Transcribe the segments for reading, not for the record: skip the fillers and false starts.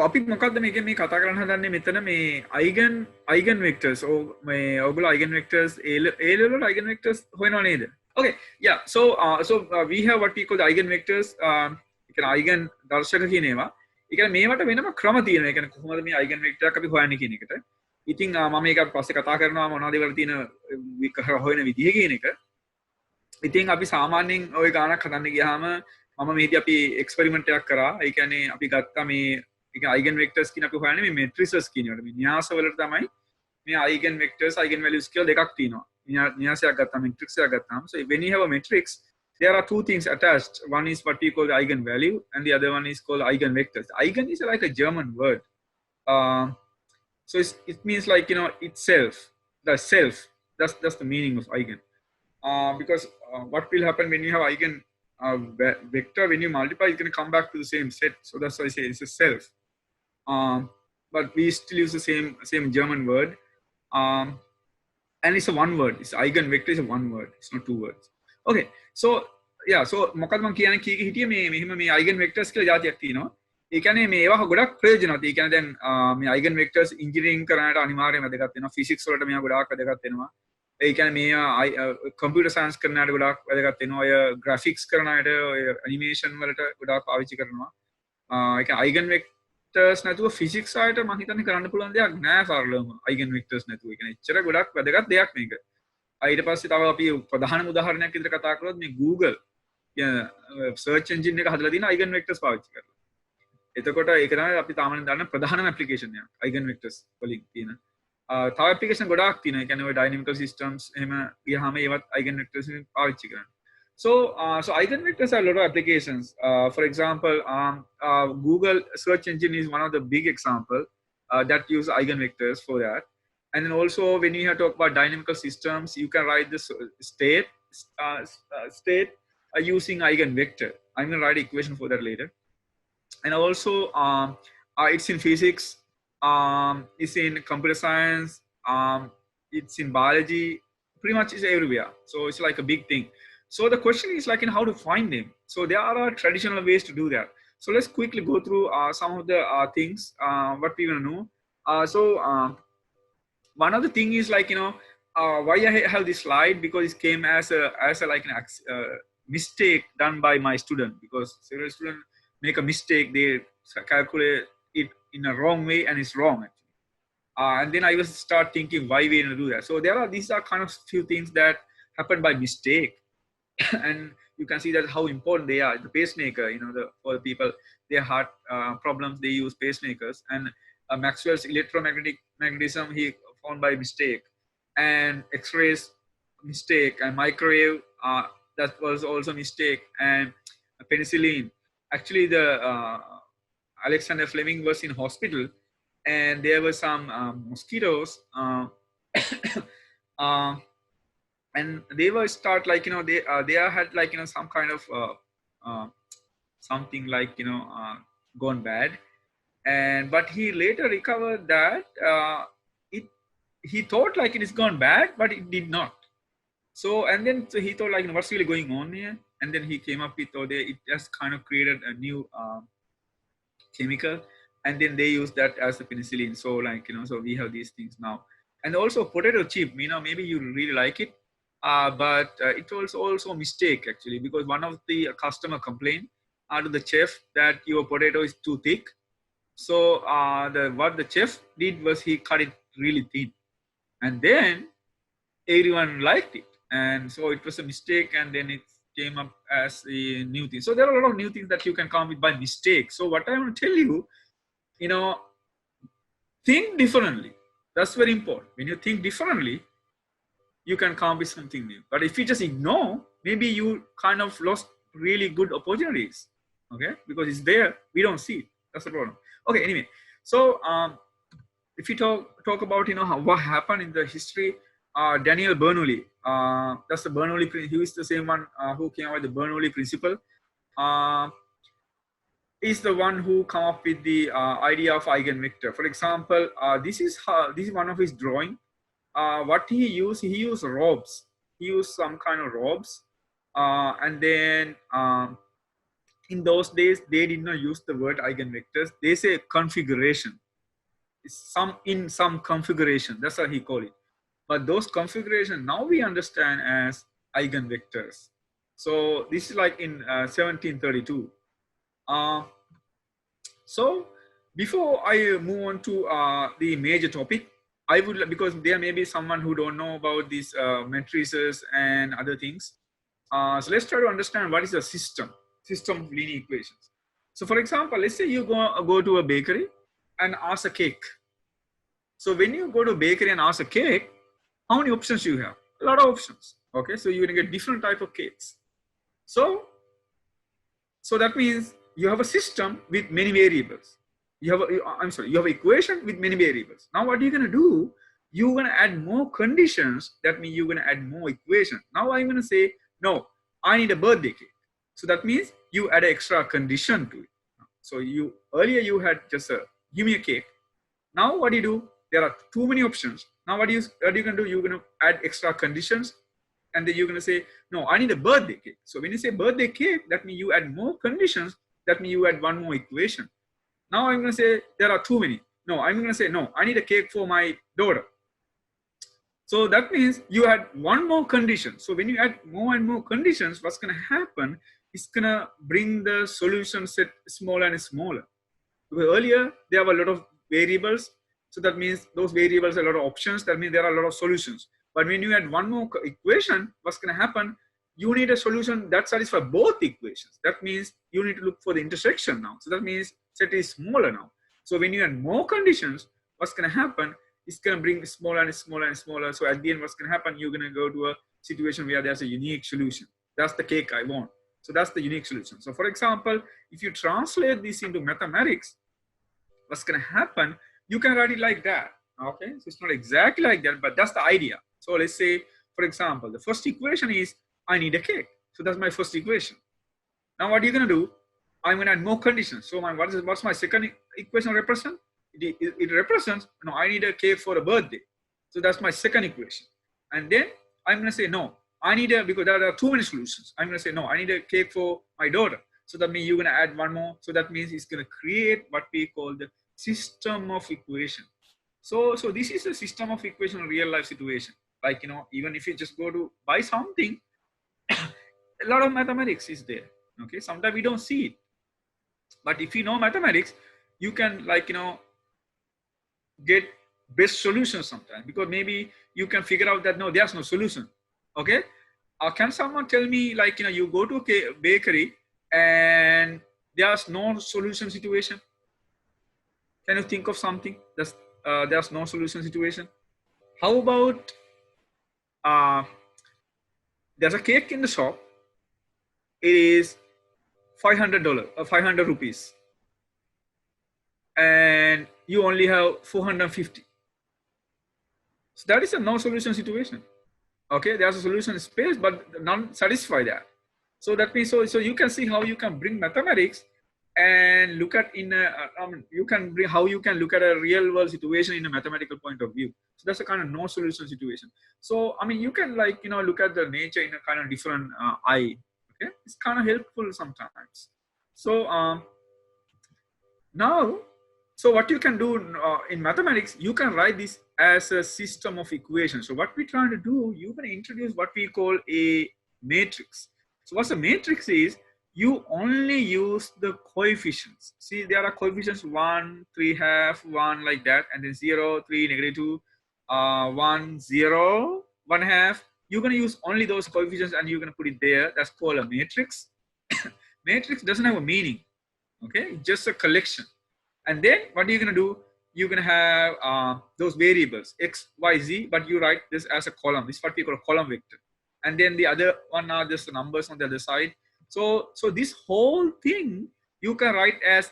අපි මොකක්ද මේකෙන් මේ කතා කරන්න හදන්නේ මෙතන මේ eigen vectors මේ ඔයගොල්ලෝ eigen vectors A level eigen vectors හොයනව නේද? Okay, yeah. So we have what we call the eigen vectors. ඒ කියන්නේ eigen දර්ශක කියන ඒවා. ඒ කියන්නේ මේවට වෙනම ක්‍රම තියෙනවා. ඒ කියන්නේ කොහොමද මේ eigen vector එක අපි හොයන්නේ කියන එකට. ඉතින් මම මේක පස්සේ කතා කරනවා මොනවද ඒවල තියෙන හොයන විදිහ කියන එක. ඉතින් අපි සාමාන්‍යයෙන් ওই ගානක් හදන්න ගියාම මම මේදී අපි එක්ස්පෙරිමන්ට් එකක් කරා. ඒ කියන්නේ අපි ගත්තා මේ ඒක eigen vectors කියන අපි හොයන්නේ මේ matrices කියන ඒවාට. මේ න්‍යාස වලට තමයි මේ eigen vectors eigen values කියලා දෙකක් තියෙනවා. න්‍යාසයක් ගත්තාම matrix එකක් ගත්තාම. So when you have a matrix, there are two things attached. One is what we call the eigen value and the other one is called eigen vectors. Eigen is like a German word. So it means like, you know, itself, the self. That's the meaning of eigen. Because what will happen when you have eigen vector, when you multiply, it's going to come back to the same set. So that's why I say it's a self. But we still use the same German word. And it's a one word. It's eigen vector is a one word. It's not two words. Okay. So yeah. So මොකද මම කියන්නේ කීක හිටියේ මේ මෙහිම මේ eigen vectors කියලා જાතියක් තියෙනවා. ඒ කියන්නේ මේ ඒවා ගොඩක් ප්‍රයෝජනවත්. ඒ කියන්නේ දැන් මේ eigen vectors engineering කරනට අනිවාර්යයෙන්ම වැදගත් වෙනවා. physics වලට මේවා ගොඩාක් වැදගත් වෙනවා. ඒ කියන්නේ මේ computer science කරනට ගොඩාක් වැදගත් වෙනවා. ඔය graphics කරනට ඔය animation වලට ගොඩාක් පාවිච්චි කරනවා. ඒ කියන්නේ eigen vectors නැතුව physics ආයත මම හිතන්නේ කරන්න පුළුවන් දෙයක් නෑ සරලවම eigen vectors නැතුව. ඒ කියන්නේ එච්චර ගොඩක් වැදගත් දෙයක් මේක. ඊට පස්සේ තව අපි ප්‍රධානම උදාහරණයක් විදිහට කතා කරොත් මේ Google search engine එක හදලා තියෙන eigen vectors පාවිච්චි කරලා. එතකොට ඒක තමයි අපි තාමනේ දන්න ප්‍රධානම application එකක් eigen vectors වලින් තියෙන. තව application ගොඩාක් තියෙනවා. ඒ කියන්නේ ඔය dynamical systems එහෙම ගියාම ඒවත් eigen vectors වලින් පාවිච්චි කරනවා. So eigen vectors have a lot of applications. For example, Google search engine is one of the big example that use eigen vectors for that. And then also when you have to talk about dynamical systems, you can write this state using eigen vector. I'm going to write an equation for that later. And also it's in physics, it's in computer science, it's in biology, pretty much is everywhere. So it's like a big thing. So the question is like in how to find them. So there are traditional ways to do that. So let's quickly go through some of the things what we want to know. One of the thing is like, you know, why I have this slide, because it came as a like an mistake done by my student, because several students make a mistake, they calculate it in a wrong way and it's wrong actually. And then I was start thinking why we do that. So these are kind of few things that happen by mistake. And you can see that how important they are. The pacemaker, you know, for the people, their heart problems, they use pacemakers. And Maxwell's electromagnetism, he found by mistake. And X-rays, mistake. And microwave, that was also mistake. And penicillin. Actually, the Alexander Fleming was in hospital, and there were some mosquitoes. And they were start like, you know, they had like, you know, some kind of something like, you know, gone bad. And but he later recovered that he thought like it is gone bad, but it did not. So and then so he thought like, you know, what's really going on here? And then he came up with, it just kind of created a new chemical, and then they use that as a penicillin. So like, you know, so we have these things now. And also potato chip, you know, maybe you really like it. But it was also a mistake actually, because one of the customer complained to the chef that your potato is too thick. So what the chef did was he cut it really thin, and then everyone liked it. And so it was a mistake, and then it came up as a new thing. So there are a lot of new things that you can come with by mistake. So what I want to tell you, you know, think differently. That's very important. When you think differently, you can come with something new. But if you just ignore, maybe you kind of lost really good opportunities. Okay, because it's there, we don't see it. That's the problem. Okay, anyway, so if you talk about, you know, what happened in the history, Daniel Bernoulli, that's the Bernoulli, he is the same one who came up with the Bernoulli principle. Is the one who come up with the idea of eigenvector. For example, this is one of his drawing. What he used robes. He used some kind of robes, and then in those days, they did not use the word eigenvectors. They say configuration. In some configuration. That's how he called it. But those configuration now we understand as eigenvectors. So this is like in 1732. So before I move on to the major topic, I would, because there may be someone who don't know about these matrices and other things. So let's try to understand what is a system of linear equations. So for example, let's say you go to a bakery and ask a cake. So when you go to bakery and ask a cake, how many options you have? A lot of options. Okay, so you're gonna get different type of cakes. So that means you have a system with many variables. You have you have an equation with many variables. Now what are you gonna do? You're gonna add more conditions. That means you're gonna add more equations. Now I'm gonna say, no, I need a birthday cake. So that means you add an extra condition to it. So earlier you had just give me a cake. Now what do you do? There are too many options. Now what are you gonna do? You're gonna add extra conditions, and then you're gonna say, no, I need a birthday cake. So when you say birthday cake, that means you add more conditions. That means you add one more equation. Now I'm gonna say there are too many. No, I'm gonna say, no, I need a cake for my daughter. So that means you add one more condition. So when you add more and more conditions, what's gonna happen? It's gonna bring the solution set smaller and smaller. Because earlier there were a lot of variables. So that means those variables are a lot of options. That means there are a lot of solutions. But when you add one more equation, what's going to happen? You need a solution that satisfies both equations. That means you need to look for the intersection now. So that means set is smaller now. So when you add more conditions, what's going to happen? It's going to bring smaller and smaller and smaller. So at the end, what's going to happen? You're going to go to a situation where there's a unique solution. That's the cake I want. So that's the unique solution. So for example, if you translate this into mathematics, what's going to happen? You can write it like that. Okay, so it's not exactly like that, but that's the idea. So let's say, for example, the first equation is I need a cake. So that's my first equation. Now what are you going to do? I'm going to add more conditions. So what's my second equation represent? It represents, no, I need a cake for a birthday. So that's my second equation. And then I'm going to say, no, I need because there are too many solutions. I'm going to say, no, I need a cake for my daughter. So that means you're going to add one more. So that means it's going to create what we call the system of equation. So this is a system of equation in real life situation. Like, even if you just go to buy something, a lot of mathematics is there. Okay, sometimes we don't see it. But if you know mathematics, you can get best solutions sometimes, because maybe you can figure out that no, there's no solution. Okay, can someone tell me, you go to a bakery and there's no solution situation? Can you think of something there's no solution situation? How about there's a cake in the shop. It is $500 or 500 rupees, and you only have 450. So that is a no solution situation. Okay, there's a solution space, but none satisfy that. So that means so you can see how you can bring mathematics and look at how you can look at a real world situation in a mathematical point of view. So that's a kind of no solution situation. So you can look at the nature in a kind of different eye. Okay, it's kind of helpful sometimes. So now, so what you can do in mathematics, you can write this as a system of equations. So what we're trying to do, you're going to introduce what we call a matrix. So what a matrix is, you only use the coefficients. See, there are coefficients 1, 3 half, 1 like that, and then 0, 3, -2, 1, 0, 1 half. You're going to use only those coefficients and you're going to put it there. That's called a matrix. Matrix doesn't have a meaning. Okay, it's just a collection. And then what are you going to do? You're going to have those variables x, y, z, but you write this as a column. This is what we call a column vector. And then the other one are just the numbers on the other side. So this whole thing you can write as,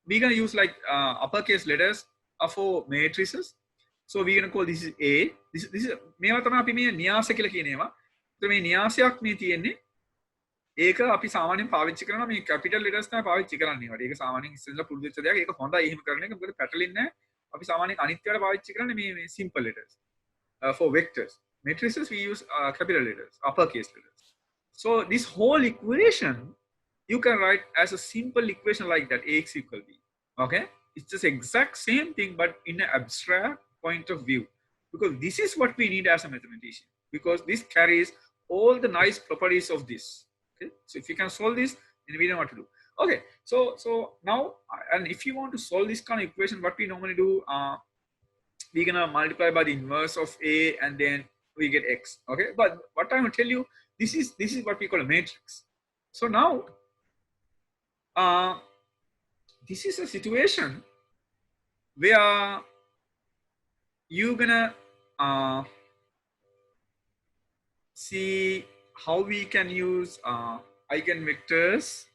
we're going to use uppercase letters for matrices. So we're going to call this is A. This is මේවා තමයි අපි මේ න්‍යාස කියලා කියනවා. So මේ න්‍යාසයක් මේ තියෙන්නේ. ඒක අපි සාමාන්‍යයෙන් පාවිච්චි කරනවා මේ capital letters තමයි පාවිච්චි කරන්නේ. ඒක සාමාන්‍යයෙන් ඉස්සෙල්ලා පුරුදු වෙච්ච දෙයක්. ඒක හොඳයි එහෙම කරන එක. මොකද පැටලෙන්නේ නැහැ. අපි සාමාන්‍යයෙන් අනිත් ඒවාට පාවිච්චි කරන්නේ මේ simple letters. For vectors. Matrices we use capital letters, uppercase letters. So this whole equation you can write as a simple equation like that, ax equal b. Okay, it's just exact same thing, but in an abstract point of view, because this is what we need as a mathematician, because this carries all the nice properties of this. Okay, so if you can solve this, then we know what to do. Okay, so now, and if you want to solve this kind of equation, what we normally do, we're gonna multiply by the inverse of a, and then we get x. Okay, but what I'm gonna tell you, this is what we call a matrix. So now, this is a situation where you're gonna see how we can use eigenvectors.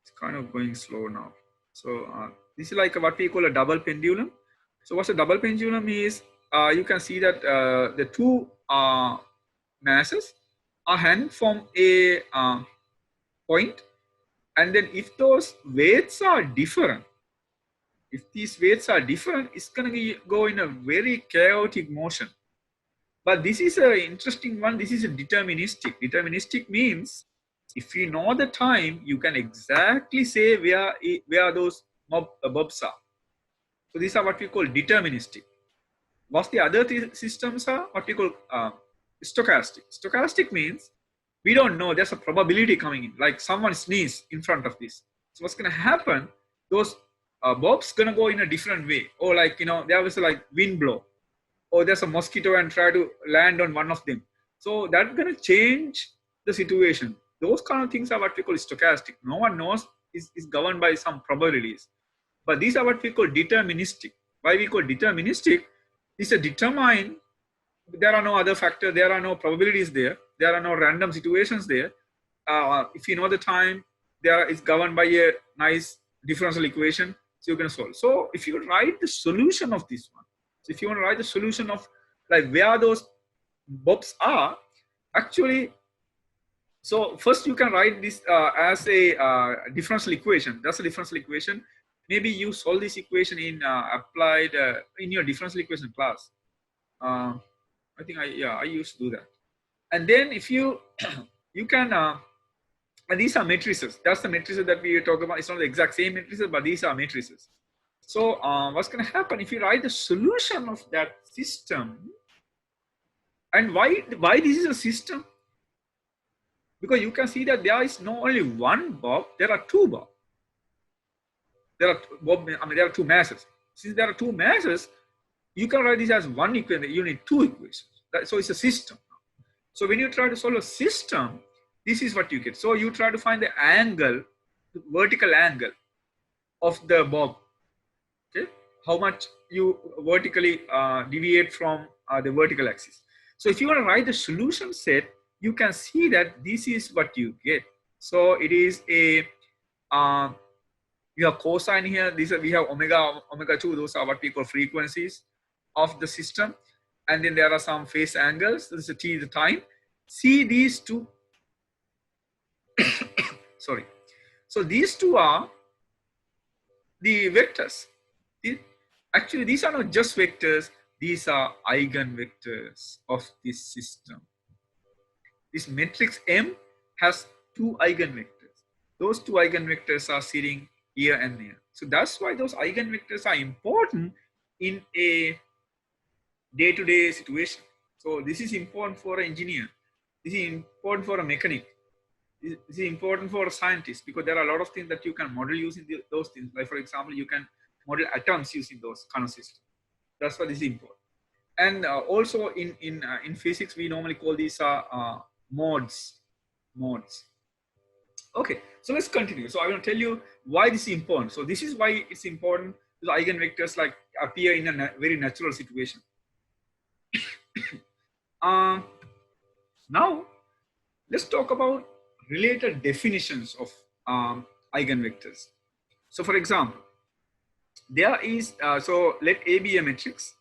It's kind of going slow now. So this is like what we call a double pendulum. So what's a double pendulum is, you can see that the two masses are hanging from a point, and then if those weights are different, if these weights are different, it's going to go in a very chaotic motion. But this is an interesting one. This is a deterministic. Deterministic means if you know the time, you can exactly say where those bobs are. So these are what we call deterministic. What's the other systems are? What we call stochastic. Stochastic means we don't know. There's a probability coming in, like someone sneezes in front of this. So what's going to happen? Those bobs gonna go in a different way, or like, you know, there was like wind blow, or there's a mosquito and try to land on one of them. So that's gonna change the situation. Those kind of things are what we call stochastic. No one knows, is governed by some probabilities. But these are what we call deterministic. Why we call deterministic? It's a determined. There are no other factors. There are no probabilities there. There are no random situations there. If you know the time, it's governed by a nice differential equation. So you can solve. So if you write the solution of this one, so if you want to write the solution of like where those bobs are, actually, so first you can write this as a differential equation. That's a differential equation. Maybe you solve this equation in applied in your differential equation class. I think I used to do that. And then if you you can and these are matrices. That's the matrices that we talk about. It's not the exact same matrices, but these are matrices. So what's going to happen if you write the solution of that system? And why this is a system? Because you can see that there is not only one bob, there are two bob. There are two masses. Since there are two masses, you can write this as one equation. You need two equations. So it's a system. So when you try to solve a system, this is what you get. So you try to find the angle, the vertical angle of the bob. Okay, how much you vertically deviate from the vertical axis. So if you want to write the solution set, you can see that this is what you get. So it is a you have cosine here. We have omega 2. Those are what we call frequencies of the system. And then there are some phase angles. This is t, the time. See these two. Sorry. So these two are the vectors. Actually, these are not just vectors. These are eigenvectors of this system. This matrix M has two eigenvectors. Those two eigenvectors are sitting here and there. So that's why those eigenvectors are important in a day-to-day situation. So this is important for an engineer. This is important for a mechanic. This is important for a scientist, because there are a lot of things that you can model using those things. Like, for example, you can model atoms using those kind of systems. That's why this is important. And also in physics, we normally call these modes. Okay, so let's continue. So I will tell you why this is important. So this is why it's important. The eigenvectors like appear in a very natural situation. Now let's talk about related definitions of eigenvectors. So for example, there is so let A be a matrix.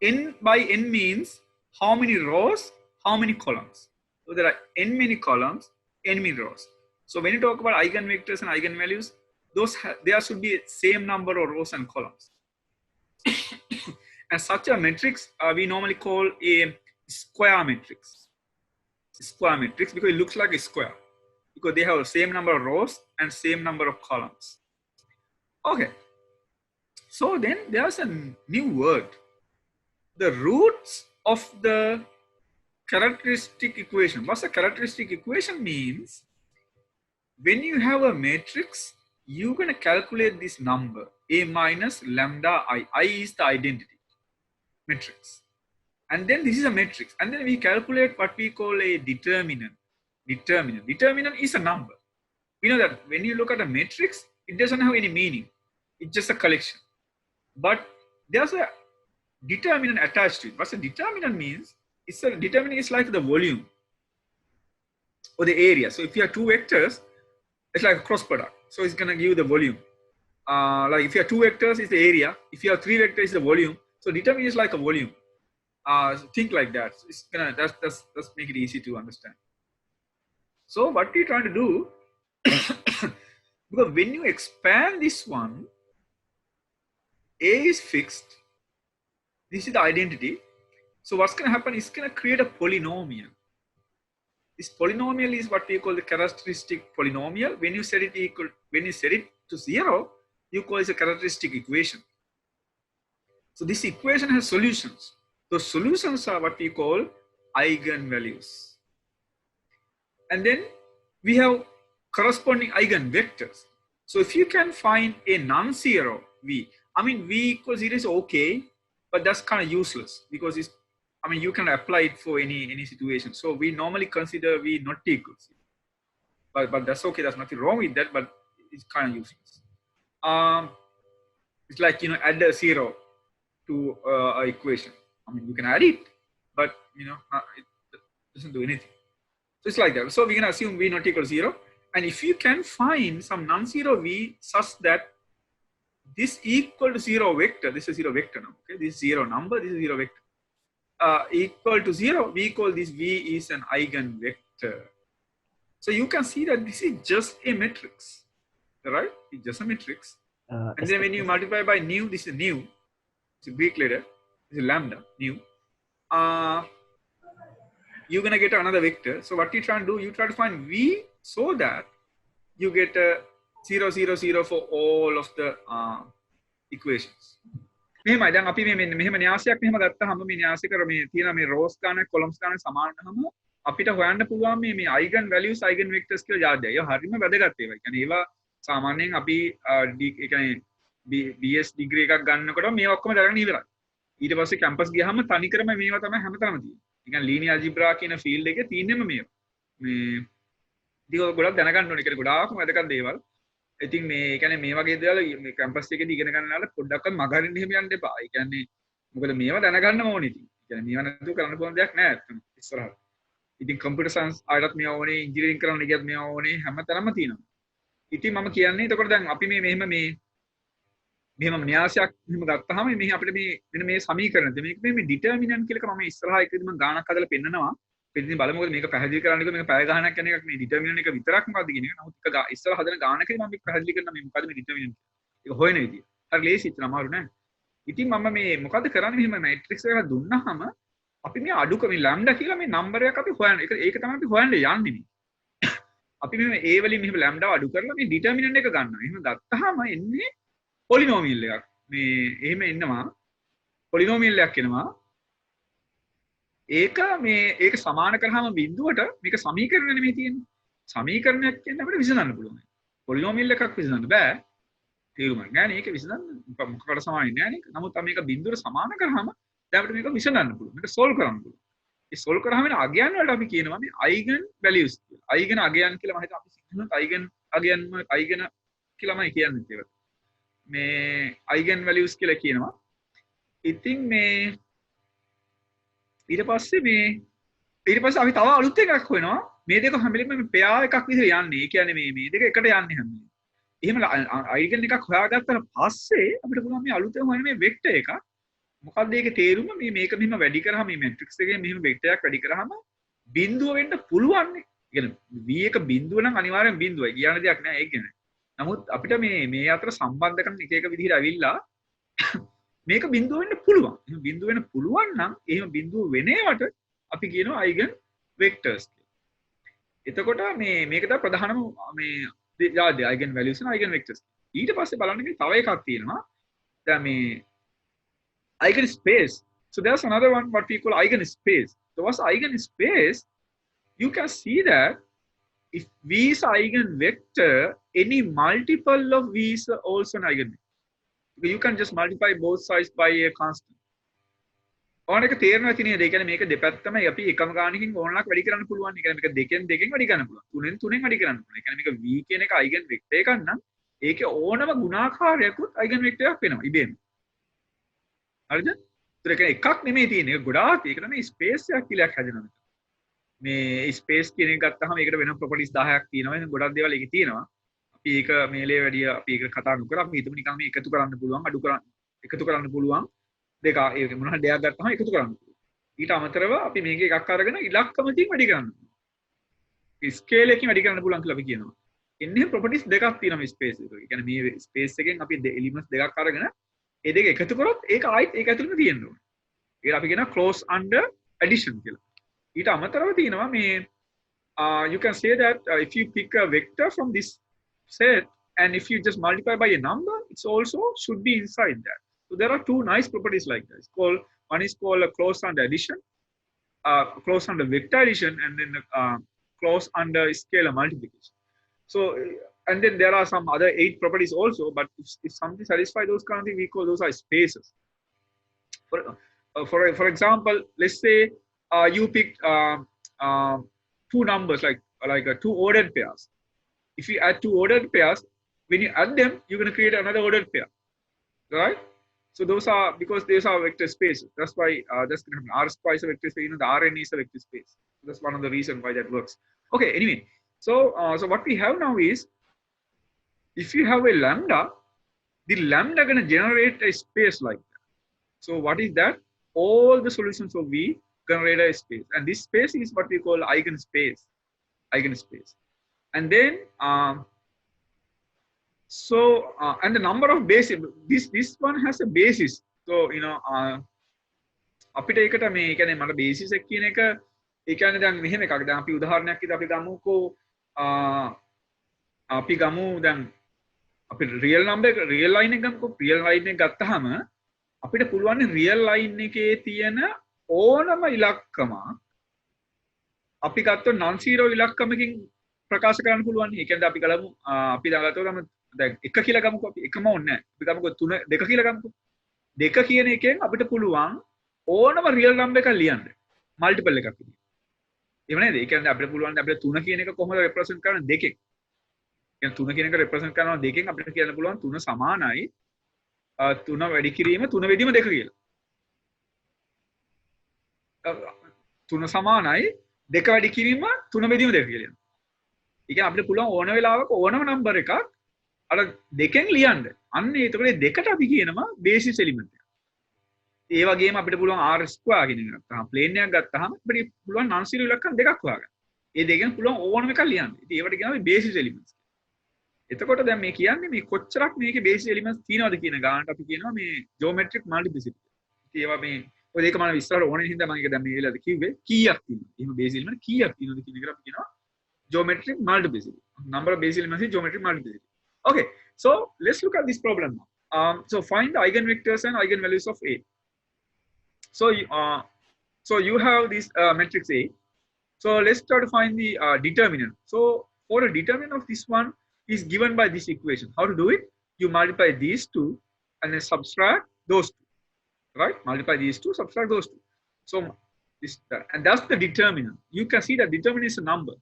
N by n means how many rows, how many columns. So there are n many columns, n many rows. So when you talk about eigenvectors and eigenvalues, there should be same number of rows and columns. And such a matrix we normally call a square matrix. Square matrix because it looks like a square. because they have the same number of rows and same number of columns. Okay. So then there's a new word. The roots of the characteristic equation. What's a characteristic equation means? When you have a matrix, you're going to calculate this number, A minus lambda I. I is the identity matrix. And then this is a matrix. And then we calculate what we call a determinant. Determinant is a number. We know that when you look at a matrix, it doesn't have any meaning. It's just a collection. But there's a determinant attached to it. What's a determinant means? It's a determinant is like the volume or the area. So if you have two vectors, it's like a cross product. So it's going to give you the volume. Like if you have two vectors, it's the area. If you have three vectors, it's the volume. So determinant is like a volume. Think like that. So it's gonna that's make it easy to understand. So what we're trying to do, because when you expand this one, A is fixed. This is the identity. So what's going to happen is going to create a polynomial. This polynomial is what we call the characteristic polynomial. When you set it to 0, you call it a characteristic equation. So this equation has solutions. Those solutions are what we call eigenvalues. And then we have corresponding eigenvectors. So if you can find a non-zero V, I mean V equals 0 is okay, but that's kind of useless because it's, I mean, you can apply it for any situation. So we normally consider V not equal to 0. But that's okay. There's nothing wrong with that, but it's kind of useless. It's like, you know, add a 0 to an equation. I mean, you can add it, but you know, it doesn't do anything. So it's like that. So we can assume V not equal to 0. And if you can find some non-zero V such that this equal to 0 vector, this is 0 vector now, okay? This is 0 number, this is 0 vector. Equal to 0, we call this V is an eigenvector. So you can see that this is just a matrix, right? It's just a matrix. And then when you multiply by nu, this is nu. It's a Greek letter. This is lambda, nu. You're going to get another vector. So what you try and do, you try to find V so that you get a 0, 0, 0 for all of the equations. මෙහෙමයි දැන් අපි මේ මෙහෙම න්‍යාසයක් මෙහෙම ගත්තාම මේ න්‍යාසික මේ තියෙන මේ රෝස් ගන්න කොලම්ස් ගන්න සමානවම අපිට හොයන්න පුළුවන් මේ අයිගන් වැලියුස් අයිගන් වෙක්ටර්ස් කියලා જાතිය. ඒවා හරියම වැදගත් ඒවා. ඒ කියන්නේ ඒවා සාමාන්‍යයෙන් අපි ඒ කියන්නේ BS ඩිග්‍රී එකක් ගන්නකොට මේවා ඔක්කොම දරගෙන ඉවරයි. ඊට පස්සේ කැම්පස් ගියාම තනිකරම මේවා තමයි හැමතැනම තියෙන්නේ. ඒ කියන්නේ ලීනියර් ඇල්ජිබ්‍රා කියන ෆීල්ඩ් එකේ තියෙන්නම මේවා. මේ ඉතින් ඔය ගොඩක් දැනගන්න ඕනේ. ඒක ගොඩාක්ම වැදගත් දේවල්. ඉතින් මේ කියන්නේ මේ වගේ දේවල් මේ කැම්පස් එකේදී ඉගෙන ගන්නකොට පොඩ්ඩක්වත් මගහරින්න එහෙම යන්න එපා. ඒ කියන්නේ මොකද මේවා දැනගන්නම ඕනේ ඉතින්. ඒ කියන්නේ මේවා නැතුව කරන්න පුළුවන් දෙයක් නෑ අතන ඉස්සරහට. ඉතින් කම්පියුටර් සයන්ස් ආයතත් මේවා ඕනේ, ඉංජිනේරින් කරන්න ගියත් මේවා ඕනේ, හැමතැනම තියෙනවා. ඉතින් මම කියන්නේ එතකොට දැන් අපි මෙහෙම න්‍යාසයක් මෙහෙම ගත්තාම මේ අපිට මේ මෙන්න මේ සමීකරණ මේක මේ ඩිටර්මිනන්ට් කියලා එක මම ඉස්සරහා එකදී මම ගාණක් හදලා පෙන්නනවා. ඉතින් බලමු මොකද මේක පැහැදිලි කරන්න මේක පැය ගාණක් යන එකක් මේ ඩිටර්මිනන්ට් එක විතරක් මොකද්ද කියන එක. නමුත් එක ඉස්සරහා හදන ගාණකදී මම මේක පැහැදිලි කරනවා මේ මොකද්ද මේ ඩිටර්මිනන්ට් එක හොයන විදිය. හරි ලේසි ඉතන අමාරු නෑ. ඉතින් මම මේ මොකද්ද කරන්නේ මෙහෙම මැට්‍රික්ස් එකක් දුන්නාම අපි මේ අඩුක මේ ලැම්ඩා කියලා මේ නම්බර් එකක් අපි හොයන්න. ඒක තමයි අපි හොයන්න යන්නේ මේ. අපි මේ a වලින් මෙහෙම ලැම්ඩාව අඩු කරලා මේ ඩිටර්මිනන්ට් එක ගන්නවා. එහෙම ගත්තාම එන්නේ පොලිනෝමියල් එකක්. මේ එහෙම එන්නවා පොලිනෝමියල් එකක් එනවා. ඒක සමාන කරාම බිඳුවට මේක සමීකරණ නෙමෙයි තියෙන්නේ. සමීකරණයක් කියන්නේ අපිට විසඳන්න පුළුවන්. පොලිනෝමියල් එකක් විසඳන්න බෑ. තේරුමක් නෑ නේ. ඒක විසඳන්න මොකකට සමානයි නෑ නේ. නමුත් අපි මේක බිඳුවට සමාන කරාම දැන් අපිට මේක විසඳන්න පුළුවන්. මේක සෝල්ව් කරන්න පුළුවන්. ඒ සෝල්ව් කරාම එන අගයන් වලට අපි කියනවා මේ අයිගන් වැලියුස් කියලා. අයිගන් අගයන් කියලා මම හිතුවා අපි සිංහලෙන් අයිගන් කියලාමයි කියන්නේ ඒක. මේ අයිගන් වැලියුස් කියලා කියනවා. ඉතින් මේ ඊට පස්සේ අපි තව අලුත් එකක් හොයනවා. මේ දෙක හැම වෙලෙම මේ පෙයා එකක් විදිහට යන්නේ. ඒ කියන්නේ මේ දෙක එකට යන්නේ හැම වෙලෙම. එහෙම අයිගන් එකක් හොයාගත්තාට පස්සේ අපිට පුළුවන් මේ අලුතෙන් හොයන මේ වෙක්ටර් එක. මොකක්ද ඒකේ තේරුම? මේක මෙහෙම වැඩි කරාම මේ මැට්‍රික්ස් එකේ මෙහෙම වෙක්ටර් එකක් වැඩි කරාම බිඳුව වෙන්න පුළුවන් නේ. ඒ කියන්නේ v එක බිඳුව නම් අනිවාර්යෙන් බිඳුවයි. කියන්න දෙයක් නෑ ඒක ගැන. නමුත් අපිට මේ අතර සම්බන්ධ කරන එක විදිහට ඇවිල්ලා මේක බිඳුව වෙන්න පුළුවන්. එහෙනම් බිඳුව වෙන්න පුළුවන් නම් එහෙම බිඳුව වෙනේවට අපි කියනවා අයිගන් වෙක්ටර්ස් කියලා. එතකොට මේක තමයි ප්‍රධානම මේ ජාති eigen values and eigen vectors. ඊට පස්සේ බලන්න තව එකක් තියෙනවා. දැන් මේ eigen space. So there's another one what we call eigen space. So what's eigen space? You can see that if V is eigen vector, any multiple of V is also an eigen vector. You can just multiply both sides by a constant. ඕනක තේරෙනවා ඇති නේද? ඒ කියන්නේ මේක දෙපැත්තම අපි එකම ගානකින් ඕනලක් වැඩි කරන්න පුළුවන්. ඒ කියන්නේ මේක දෙකෙන් වැඩි කරන්න පුළුවන්. තුනෙන් වැඩි කරන්න පුළුවන්. ඒ කියන්නේ මේක v කියන එක eigen vector එකක් නම් ඒකේ ඕනම ගුණාකාරයකුත් eigen vector එකක් වෙනවා ඉබේම. හරිද? ඒතර ඒක එකක් නෙමෙයි තියෙන්නේ. ඒක ගොඩාක්. ඒක තමයි ස්පේස් එකක් කියලා හැදෙනවා. මේ ස්පේස් කියන එක ගත්තාම ඒකට වෙන ප්‍රොපර්ටිස් 10ක් තියෙනවා. එහෙනම් ගොඩක් දේවල් ඒකේ තියෙනවා. අපි ඒක මේලේ වැඩි අපි ඒක කතා නොකර අපි හිතමු නිකන් මේ එකතු කරන්න පුළුවන්, අඩු කරන්න එකතු කරන්න පුළුවන්. දෙක ඒක මොන හරි දෙයක් ගත්තාම එකතු කරන්න පුළුවන්. ඊට අමතරව අපි මේක එකක් අරගෙන ඉලක්කමකින් වැඩි කරන්න පුළුවන්. ස්කේල් එකකින් වැඩි කරන්න පුළුවන් කියලා අපි කියනවා. එන්නේ ප්‍රොපර්ටිස් දෙකක් තියෙනවා මේ ස්පේස් එකේ. ඒ කියන්නේ මේ ස්පේස් එකෙන් අපි එලිමන්ට්ස් දෙකක් අරගෙන ඒ දෙක එකතු කරොත් ඒක ආයිත් ඒක ඇතුළෙම තියෙන්න ඕනේ. ඒකට අපි කියනවා close under addition කියලා. ඊට අමතරව තියෙනවා මේ you can say that if you pick a vector from this set and if you just multiply by a number, it's also should be inside that. So there are two nice properties like this. One is called a close under addition, close under vector addition, and then close under scalar multiplication. So, and then there are some other 8 properties also. But if something satisfies those kind of things, we call those are spaces. For example, let's say you pick two numbers like two ordered pairs. If you add two ordered pairs, when you add them, you're going to create another ordered pair, right? So those are because those are vector spaces. That's why that's going to happen. R square is a vector space. You know, the Rn is a vector space. That's one of the reasons why that works. Okay. Anyway, so what we have now is, if you have a lambda, the lambda going to generate a space like that. So what is that? All the solutions of V generate a space, and this space is what we call eigenspace. Eigenspace, and then. So and the number of bases, this one has a basis. So you know අපිට ඒකට මේ කියන්නේ මට basis එක කියන එක ඒ කියන්නේ දැන් මෙහෙම එකක්. දැන් අපි උදාහරණයක් විදිහට අපි ගමුකෝ අපි ගමු දැන් අපි real number real line එක ගමුකෝ. real line එක ගත්තාම අපිට පුළුවන් real line එකේ තියෙන ඕනම ඉලක්කම අපි ගත්තොත් non zero ඉලක්කමකින් ප්‍රකාශ කරන්න පුළුවන්. ඒ කියන්නේ අපි ගලමු අපි දාගත්තොත් දැන් එක කියලා ගමුකෝ අපි එකම ඕනේ නැහැ. අපි ගමුකෝ 3 2 කියලා ගමුකෝ. 2 කියන එකෙන් අපිට පුළුවන් ඕනම රියල් නම්බර් එකක් ලියන්න. මල්ටිපල් එකක් විදියට. එහෙම නේද? ඒ කියන්නේ අපිට පුළුවන් අපිට 3 කියන එක කොහොමද රෙප්‍රසන්ට් කරන්නේ දෙකෙන්. කියන්නේ 3 කියන එක රෙප්‍රසන්ට් කරනවා දෙකෙන් අපිට කියන්න පුළුවන් 3 සමානයි 3 වැඩි කිරීම 3 වෙදීම 2 කියලා. 3 සමානයි 2 වැඩි කිරීම 3 වෙදීම 2 කියලා. ඒ කියන්නේ අපිට පුළුවන් ඕන වෙලාවක ඕනම නම්බර් එකක් අර දෙකෙන් ලියන්න. අන්න ඒතකොට දෙකට අපි කියනවා බේසිස් එලිමන්ට් එක. ඒ වගේම අපිට පුළුවන් r ස්ක්වයර් කියන එක ගත්තාම ප්ලේන් එකක් ගත්තාම අපිට පුළුවන් non zero ඉලක්කම් දෙකක් හොයාගන්න. ඒ දෙකෙන් පුළුවන් ඕනම එකක් ලියන්න. ඉතින් ඒවට කියනවා බේසිස් එලිමන්ට්ස්. එතකොට දැන් මේ කියන්නේ මේ කොච්චරක් මේකේ බේසිස් එලිමන්ට්ස් තියෙනවද කියන ගානට අපි කියනවා මේ ජියොමෙට්‍රික් මල්ටිප්ලිසිටි. ඉතින් ඒවා මේ ඔය දෙක මම විස්තර ඕනෙ හින්දා මම ඒක දැන් මේ වෙලාවට කිව්වේ කීයක් තියෙනවද? එහෙම බේසිස් එලිමන්ට් කීයක් තියෙනවද කියන එකට අපි කියනවා geometric multiplicity. Number of base elements is geometric multiplicity. Okay, so let's look at this problem now. So find the eigenvectors and eigenvalues of A. So you have this matrix A. So let's try to find the determinant. So for the determinant of this one is given by this equation. How to do it? You multiply these two and then subtract those two. Right? Multiply these two, subtract those two. So this and that's the determinant. You can see that determinant is a number.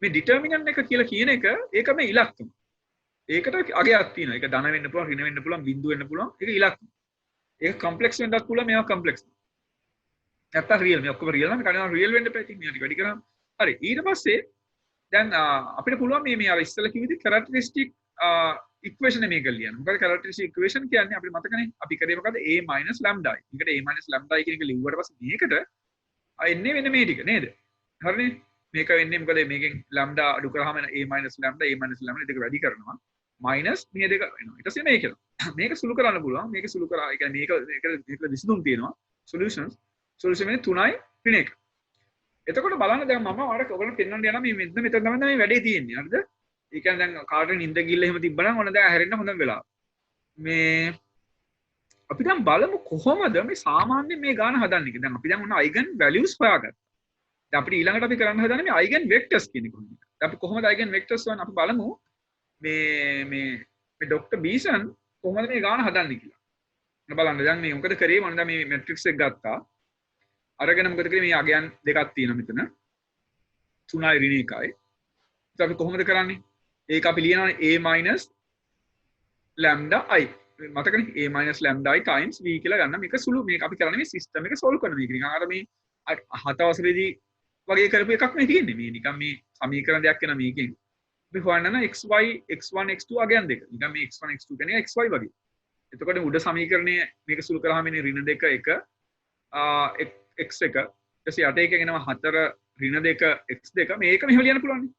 මේ ඩිටර්මිනන්ට් එක කියලා කියන එක ඒක මේ ඉලක්කම. ඒකට අගයක් තියෙනවා. ඒක ධන වෙන්න පුළුවන්, ඍණ වෙන්න පුළුවන්, බිංදු වෙන්න පුළුවන්. ඒක ඉලක්කම. ඒක කම්ප්ලෙක්ස් වෙන්නත් පුළුවන්, මේවා කම්ප්ලෙක්ස්. නැත්තම් රියල්. මේ ඔක්කොම රියල් නම් කඩනවා රියල් වෙන්න එපා. ඉතින් මේ ටික වැඩි කරාම. හරි. ඊට පස්සේ දැන් අපිට පුළුවන් මේ අර ඉස්සෙල්ලා කිව්ව විදිහට කැරක්ටරිස්ටික් ඉක්වේෂන් මේක ලියන්න. මොකද කැරක්ටරිස්ටික් ඉක්වේෂන් කියන්නේ අපිට මතකනේ අපි කරේ මොකද a lambda. මේකට a lambda කියන එක ලිව්වට පස්සේ මේකට එන්නේ වෙන මේ ටික නේද? හරිනේ? මේක වෙන්නේ මොකද මේකෙන් lambda අඩු කරාම a lambda දෙක වැඩි කරනවා minus මේ දෙක වෙනවා ඊට පස්සේ මේක මේක සුළු කරන්න පුළුවන් මේක සුළු කරා ඒ කියන්නේ මේක විසඳුම් තියෙනවා solution වෙන්නේ 3යි ඍණ 1 එතකොට බලන්න දැන් මම ඔයාලට ඔයගොල්ලෝ පෙන්වන්න යනවා මේ මෙතන තමයි මේ වැඩේ තියෙන්නේ. හරිද? ඒ කියන්නේ දැන් කාටට නිින්ද ගිල්ල එහෙම තිබ්බනම් ඔන්න දැන් හැරෙන්න හොඳම වෙලාව. මේ අපි දැන් බලමු කොහොමද මේ සාමාන්‍ය මේ ගාන හදන්නේ කියලා. දැන් අපි දැන් ඔන්න අයිගන් වැලියුස් හොයාගත්තා. දැන් අපිට ඊළඟට අපි කරන්න හදන්නේ මේ අයිගන් වෙක්ටර්ස් කියන එක. දැන් අපි කොහොමද අයිගන් වෙක්ටර්ස් හොයන්නේ අපි බලමු මේ ડોක්ටර් බීසන් කොහොමද මේ ගාන හදන්නේ කියලා. බලන්න දැන් මේ මොකද කරේ මම දැන් මේ මැට්‍රික්ස් එක ගත්තා. අරගෙන මොකද කරේ මේ අගයන් දෙකක් තියෙනවා මෙතන. 3යි ඍණ 1යි. ඊට අපි කොහොමද කරන්නේ? ඒක අපි ලියනවානේ a lambda I. මතකනේ a lambda I times v කියලා ගන්න. මේක සුළු මේක අපි කරන්නේ මේ සිස්ටම් එක සෝල්ව් කරන මේක. නිකන් අර මේ 7 වසරේදී වගේ කරපු එකක් නේ තියෙන්නේ. මේ නිකන් මේ සමීකරණ දෙයක් වෙන මේකෙන්. අපි හොයන්න xy x1 x2 අගයන් දෙක. නිකන් මේ x1 x2 කියන්නේ xy වගේ. එතකොට උඩ සමීකරණයේ මේක සුළු කරාම ඉන්නේ ඍණ 2 1 x1 ඊට යට එක එනවා 4 ඍණ 2 x2 මේක මෙහෙම ලියන්න පුළුවන් නේ.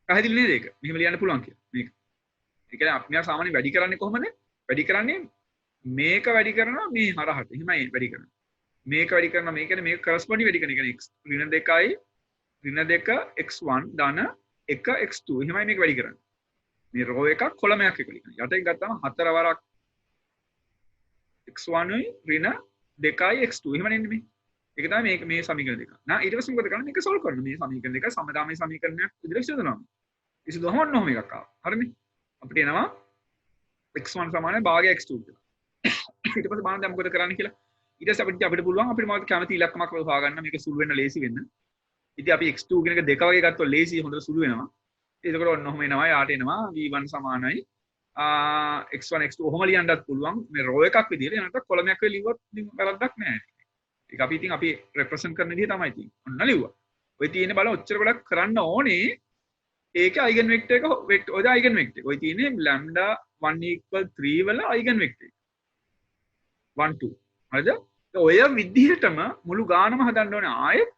පැහැදිලි නේද ඒක? මෙහෙම ලියන්න පුළුවන් කියලා. මේක. ඒ කියන්නේ අපි සාමාන්‍යයෙන් වැඩි කරන්නේ කොහොමද? වැඩි කරන්නේ මේක වැඩි කරනවා මේ හරහට. එහෙමයි වැඩි කරන්නේ. මේක වැඩි කරනවා මේ කියන්නේ මේක කරස්පොන්ඩින් වැඩි කරන. ඒ කියන්නේ x ඍණ 2යි ඍණ 2 x1 ධන 1 x2 එහෙමයි මේක වැඩි කරන්නේ. මේ රෝ එකක් කොලමයක් එක වැඩි කරනවා. යට එක ගත්තාම 4 වරක් x1 යි ඍණ 2යි x2 එහෙම නෙන්නේ මේ. ඒක තමයි මේ සමීකරණ දෙක. නා ඊට පස්සේ මොකද කරන්නේ? මේක සෝල්ව් කරනවා. මේ සමීකරණ දෙක සමදාමී සමීකරණයක් විදිහට විසඳනවා. විසඳුවම ඔන්න එකක් ආවා. හරිනේ? අපිට එනවා x1 සමානයි භාගය x2 කියලා. ඊට පස්සේ බලන්න දැන් මොකද කරන්න කියලා. ඊට පස්සේ අපිට පුළුවන් අපිට මොකද කැමති ඉලක්කමක් හොයාගන්න මේක සුළු වෙන්න ලේසි වෙන්න. ඉතින් අපි x2 කියන එක දෙක වගේ ගත්තොත් ලේසි හොඳට සුළු වෙනවා. ඒකකොට ඔන්න ඔහම එනවා යාට එනවා v1 සමානයි x1 x2 ඔහම ලියන්නත් පුළුවන් මේ රෝ එකක් විදිහට එනකට කොලමයක් වෙ ලිව්වත් වැරද්දක් නැහැ. ඒක අපි ඉතින් අපි රෙප්‍රසන්ට් කරන විදිහ තමයි තියෙන්නේ. ඔන්න ලිව්වා. ඔය තියෙන බල ඔච්චර ගොඩක් කරන්න ඕනේ. ඒකේ අයිගන් වෙක්ටර් එක ඔය අයිගන් වෙක්ටර් එක. ඔය තියෙන්නේ lambda 1 = 3 වල අයිගන් වෙක්ටර් එක. 1 2. හරිද? ඔය විදිහටම මුළු ගානම හදන්න ඕනේ ආයෙත්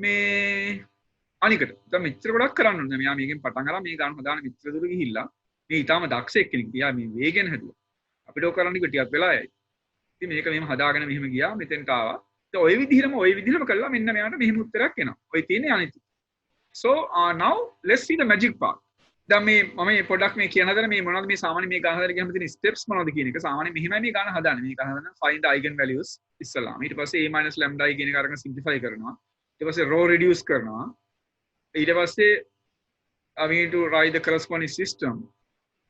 මේ අනිකට. දැන් මෙච්චර ගොඩක් කරන්න ඕනේ. මෙයා මේකෙන් පටන් අරන් මේ ගාන හදාන මෙච්චර දුර ගිහිල්ලා මේ ඊටාම දක්ෂ එක්කෙනෙක්. ගියා මේ වේගෙන් හැදුවා. අපිට ඔය කරන්න ටිකක් වෙලා යයි. ඉතින් මේක මෙහෙම හදාගෙන මෙහෙම ගියා මෙතෙන්ට ආවා. ඉතින් ওই විදිහටම කළා මෙන්න මෙයාට මෙහෙම උත්තරයක් එනවා. ඔය තියෙන්නේ අනිත්. So now let's see the magic part. දැන් මේ මම මේ පොඩ්ඩක් මේ කියන හදන මේ මොනවද මේ සාමාන්‍ය මේ ගාන හදලා ගියම තියෙන steps මොනවද කියන එක සාමාන්‍ය මෙහෙමයි මේ ගාන හදන්නේ. මේක හදන find the eigen values ඉස්සලාම. ඊට පස්සේ a - lambda I කියන එක අරගෙන simplify කරනවා. ඊට පස්සේ row reduce කරනවා. ඊට පස්සේ we need to write the corresponding system.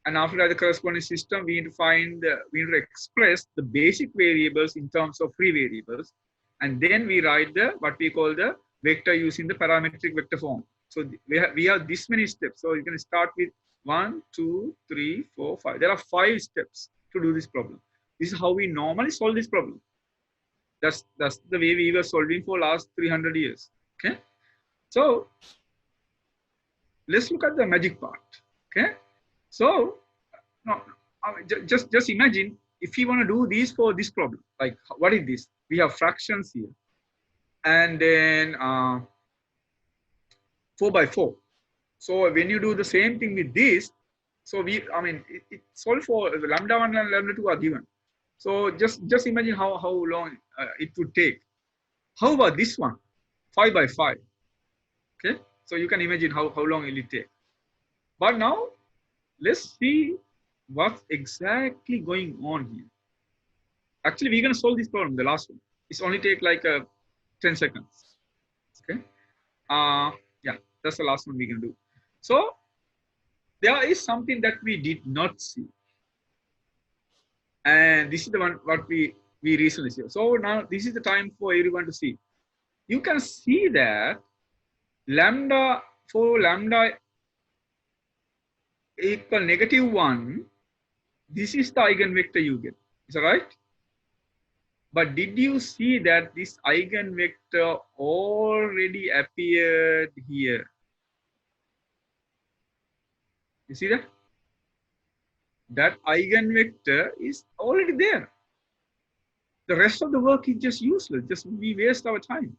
And after that, the corresponding system, we need to express the basic variables in terms of free variables. And then we write what we call the vector using the parametric vector form. So we have this many steps. So you can start with 1, 2, 3, 4, 5. There are 5 steps to do this problem. This is how we normally solve this problem. That's the way we were solving for last 300 years. Okay. So let's look at the magic part. Okay. So, no, just imagine if you want to do these for this problem, like what is this? We have fractions here, and then 4 by 4. So when you do the same thing with this, so it's solved for lambda 1 and lambda 2 are given. So just imagine how long it would take. How about this one? 5 by 5. Okay, so you can imagine how long will it take. But now, let's see what's exactly going on here. Actually, we're going to solve this problem, the last one. It's only take like 10 seconds. Okay. Yeah, that's the last one we're going to do. So there is something that we did not see. And this is the one what we recently see. So now this is the time for everyone to see. You can see that lambda equal -1, this is the eigenvector you get. Is that right? But did you see that this eigenvector already appeared here? You see that? That eigenvector is already there. The rest of the work is just useless. Just we waste our time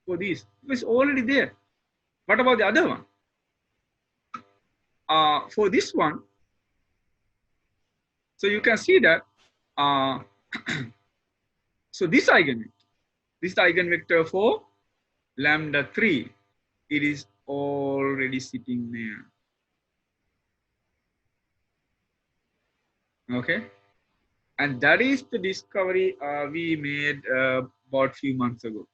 for this. It's already there. What about the other one? For this one, so you can see that, so this is the eigenvector for lambda 3, it is already sitting there. Okay, and that is the discovery we made about few months ago,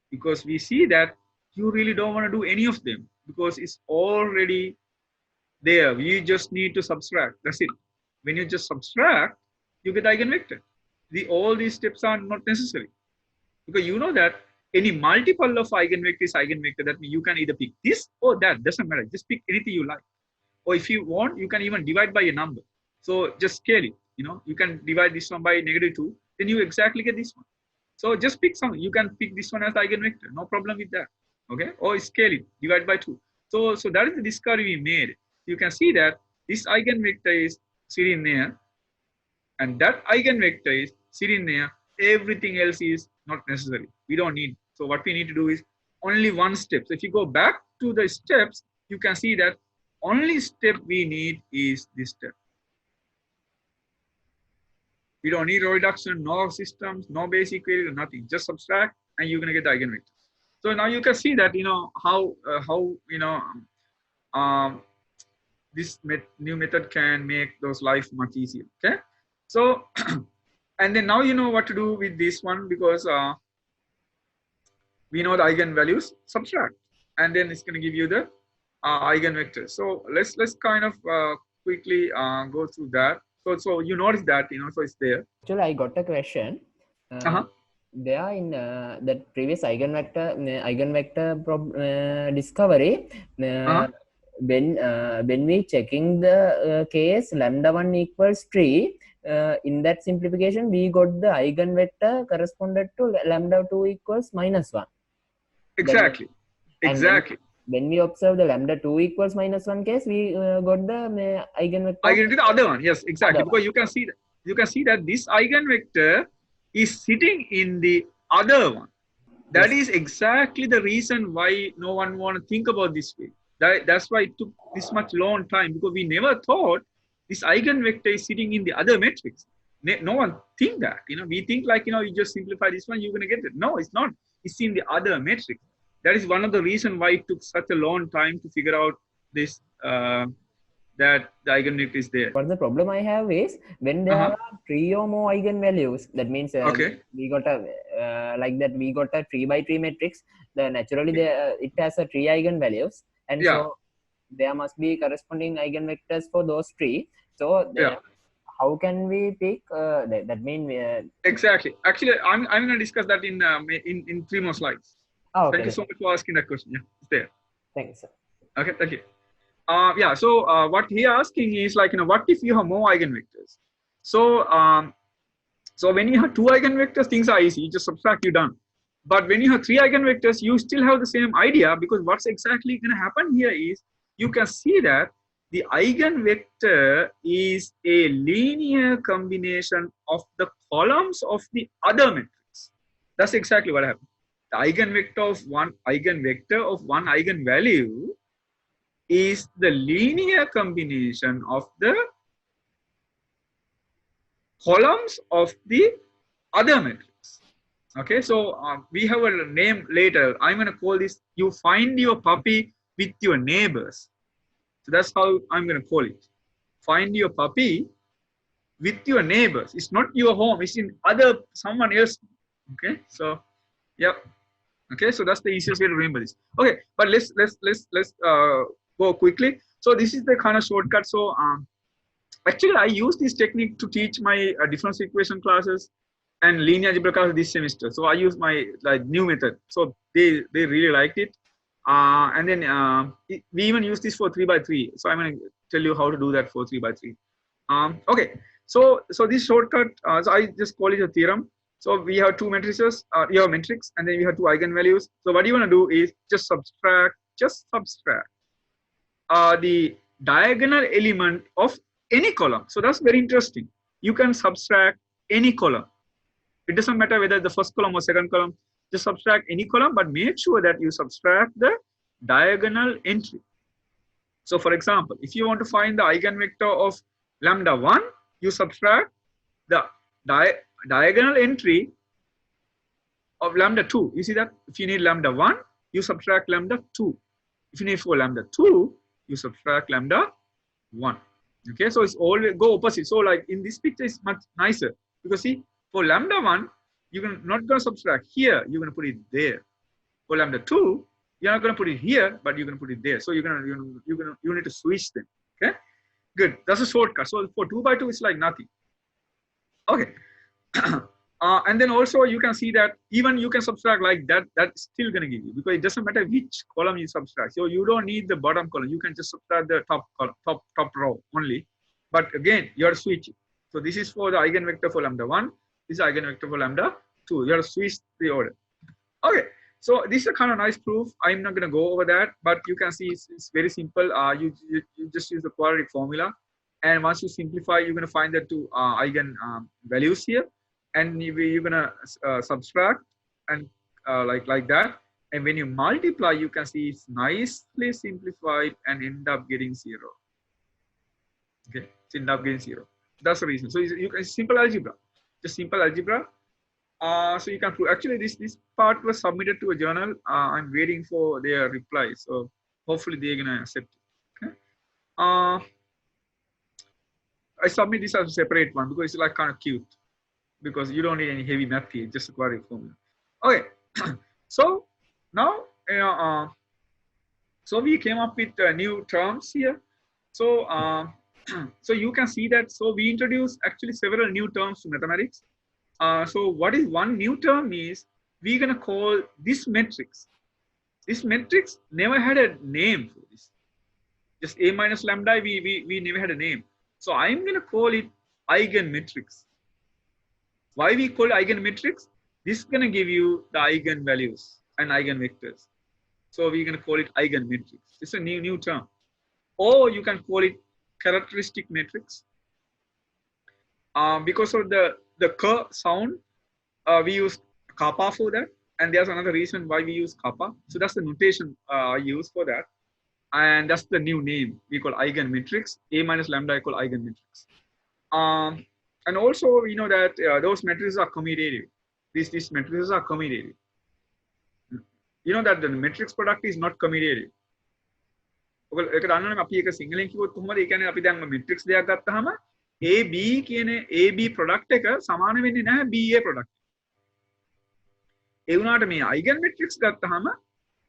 because we see that you really don't want to do any of them because it's already there. You just need to subtract. That's it. When you just subtract, you get eigenvector. All these steps are not necessary, because you know that any multiple of eigenvector is eigenvector. That means you can either pick this or that. Doesn't matter. Just pick anything you like. Or if you want, you can even divide by a number. So just scale it. You can divide this one by -2, then you exactly get this one. So just pick some. You can pick this one as eigenvector. No problem with that. Okay. Or scale it. Divide by 2. So that is the discovery we made. You can see that this eigenvector is sitting there, and that eigenvector is sitting there. Everything else is not necessary. We don't need. So what we need to do is only one step. So if you go back to the steps, you can see that only step we need is this step. We don't need row reduction, no systems, no basic variable, nothing. Just subtract, and you're gonna get the eigenvector. So now you can see that how this new method can make those life much easier. Okay, so and then now you know what to do with this one, because we know the eigenvalues. Subtract, and then it's gonna give you the eigenvector. So let's kind of quickly go through that. So you notice that so it's there. Actually, I got a question. There in that previous eigenvector discovery, when we checking the case lambda 1 equals 3, in that simplification we got the eigenvector corresponded to lambda 2 equals -1. Exactly. Exactly. When we observe the lambda 2 equals -1 case, we got the eigenvector. Eigenvector, the other one, yes, exactly. Because you can see that this eigenvector is sitting in the other one. That is exactly the reason why no one want to think about this way. That's why it took this much long time, because we never thought this eigenvector is sitting in the other matrix. No one think that. We think like you just simplify this one, you're gonna get it. No, it's not. It's in the other matrix. That is one of the reasons why it took such a long time to figure out this. That the eigenvector is there. But the problem I have is when there are 3 or more eigenvalues, that means we got a like that we got a 3 by 3 matrix. Naturally it has a 3 eigenvalues, and so there must be corresponding eigenvectors for those 3. So how can we pick that mean exactly? Actually, I'm going to discuss that in 3 more slides. Okay, thank you so much for asking that question. Yeah, it's there. Thanks, sir. Okay, thank you. So what he asking is like, what if you have more eigenvectors? So when you have 2 eigenvectors, things are easy. You just subtract, you're done. But when you have 3 eigenvectors, you still have the same idea, because what's exactly going to happen here is you can see that the eigenvector is a linear combination of the columns of the other matrix. That's exactly what happened. The eigenvector of one eigenvalue is the linear combination of the columns of the other matrix. Okay, so we have a name later. I'm going to call this, you find your puppy with your neighbors. So that's how I'm going to call it. Find your puppy with your neighbors. It's not your home, it's in someone else. Okay, so yep. Okay, so that's the easiest way to remember this. Okay, but let's go quickly. So this is the kind of shortcut. So actually I use this technique to teach my differential equation classes and linear algebra classes this semester. So I use my new method. So they really liked it. And then we even use this for 3 by 3. So I'm going to tell you how to do that for 3 by 3. Okay, so this shortcut, so I just call it a theorem. So we have 2 matrices, you have matrix, and then we have 2 eigenvalues. So what you want to do is just subtract the diagonal element of any column. So that's very interesting. You can subtract any column. It doesn't matter whether the first column or second column. Just subtract any column, but make sure that you subtract the diagonal entry. So for example, if you want to find the eigenvector of lambda 1, you subtract the diagonal entry of lambda 2. You see that? If you need lambda 1, you subtract lambda 2. If you need for lambda 2, you subtract lambda 1. Okay, so it's always go opposite. So like in this picture, it's much nicer because see, for lambda 1, you're not going to subtract here, you're going to put it there. For lambda 2, you're not going to put it here, but you're going to put it there. So you need to switch them. Okay, good. That's a shortcut. So for 2 by 2, it's like nothing. Okay. And then also you can see that even you can subtract like that, that's still going to give you, because it doesn't matter which column you subtract. So you don't need the bottom column. You can just subtract the top column, top row only. But again, you are switching. So this is for the eigenvector for lambda 1. This is eigenvector for lambda 2. You have to switch the order. Okay. So this is a kind of nice proof. I'm not going to go over that, but you can see it's very simple. You just use the quadratic formula. And once you simplify, you're going to find the two eigen values here. And you're going to subtract and like that. And when you multiply, you can see it's nicely simplified and end up getting 0. Okay, it's end up getting 0. That's the reason. So you can simple algebra, just simple algebra. So you can prove. Actually, this part was submitted to a journal. I'm waiting for their reply. So hopefully they're gonna accept it. Okay. I submit this as a separate one because it's like kind of cute. Because you don't need any heavy math here, just a quadratic formula. Okay, so now so we came up with new terms here. So so you can see that. So we introduced actually several new terms to mathematics. So what is one new term is we're gonna call this matrix. This matrix never had a name for this. Just A minus lambda. We never had a name. So I'm gonna call it eigenmatrix. Why we call it eigenmatrix? This is going to give you the eigenvalues and eigenvectors. So we're going to call it eigenmatrix. It's a new term. Or you can call it characteristic matrix. Because of the k sound, we use kappa for that. And there's another reason why we use kappa. So that's the notation I use for that. And that's the new name we call eigenmatrix. A minus lambda I call eigenmatrix. And also, you know that those matrices are commutative. These matrices are commutative. You know that the matrix product is not commutative. ඒක දන්නවනේ අපි ඒක සිංහලෙන් කිව්වොත් කොහොමද? ඒ කියන්නේ අපි දැන් matrix දෙයක් ගත්තාම AB කියන AB product එක සමාන වෙන්නේ නැහැ BA product. ඒ වුණාට මේ eigen matrix ගත්තාම